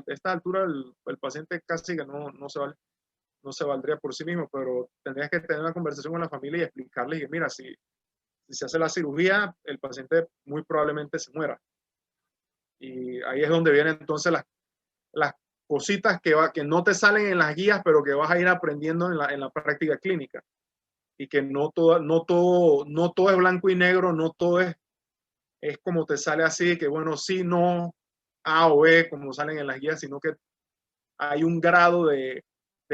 esta altura el paciente casi que no se valdría por sí mismo, pero tendrías que tener una conversación con la familia y explicarles que mira, si se hace la cirugía, el paciente muy probablemente se muera. Y ahí es donde vienen entonces las cositas que no te salen en las guías, pero que vas a ir aprendiendo en la práctica clínica. Y que no todo es blanco y negro, no todo es como te sale así, que bueno, sí, no, A o B, como salen en las guías, sino que hay un grado de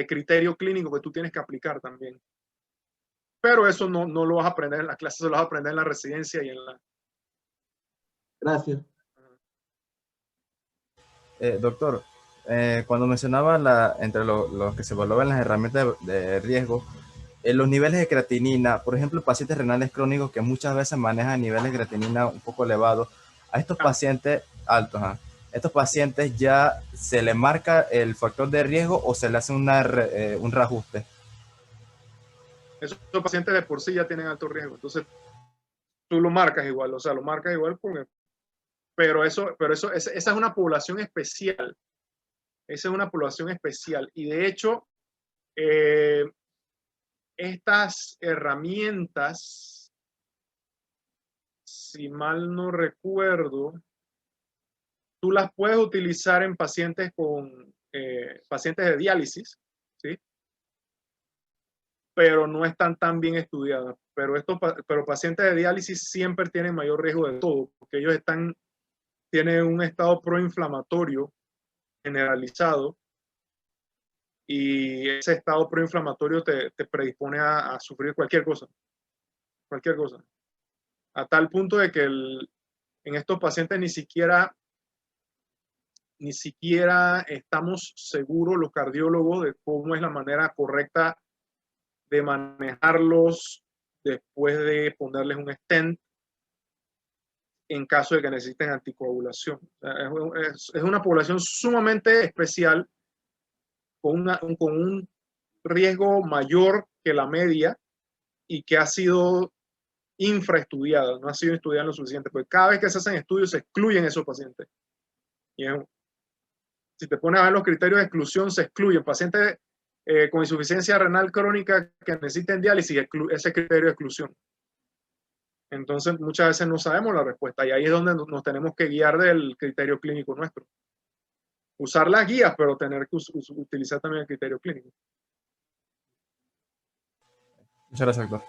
criterio clínico que tú tienes que aplicar también. Pero eso no lo vas a aprender en las clases, lo vas a aprender en la residencia y en la... Gracias. Doctor, cuando mencionaba entre los que se evaluaban las herramientas de riesgo, los niveles de creatinina, por ejemplo, pacientes renales crónicos que muchas veces manejan niveles de creatinina un poco elevados, a estos pacientes altos, estos pacientes ya se le marca el factor de riesgo o se le hace un reajuste. Esos pacientes de por sí ya tienen alto riesgo, entonces tú lo marcas igual, o sea, lo marcas igual porque, esa es una población especial, esa es una población especial, y de hecho, estas herramientas, si mal no recuerdo, tú las puedes utilizar en pacientes pacientes de diálisis, ¿sí? Pero no están tan bien estudiadas. Pero pacientes de diálisis siempre tienen mayor riesgo de todo, porque ellos tienen un estado proinflamatorio generalizado, y ese estado proinflamatorio te predispone a sufrir cualquier cosa, a tal punto de que en estos pacientes ni siquiera estamos seguros los cardiólogos de cómo es la manera correcta de manejarlos después de ponerles un stent en caso de que necesiten anticoagulación. O sea, es una población sumamente especial, con un riesgo mayor que la media, y que ha sido infraestudiada, no ha sido estudiada lo suficiente, porque cada vez que se hacen estudios se excluyen esos pacientes. Y si te pones a ver los criterios de exclusión, se excluyen pacientes con insuficiencia renal crónica que necesiten diálisis, ese criterio de exclusión. Entonces, muchas veces no sabemos la respuesta, y ahí es donde nos tenemos que guiar del criterio clínico nuestro. Usar las guías, pero tener que utilizar también el criterio clínico. Muchas gracias, doctor.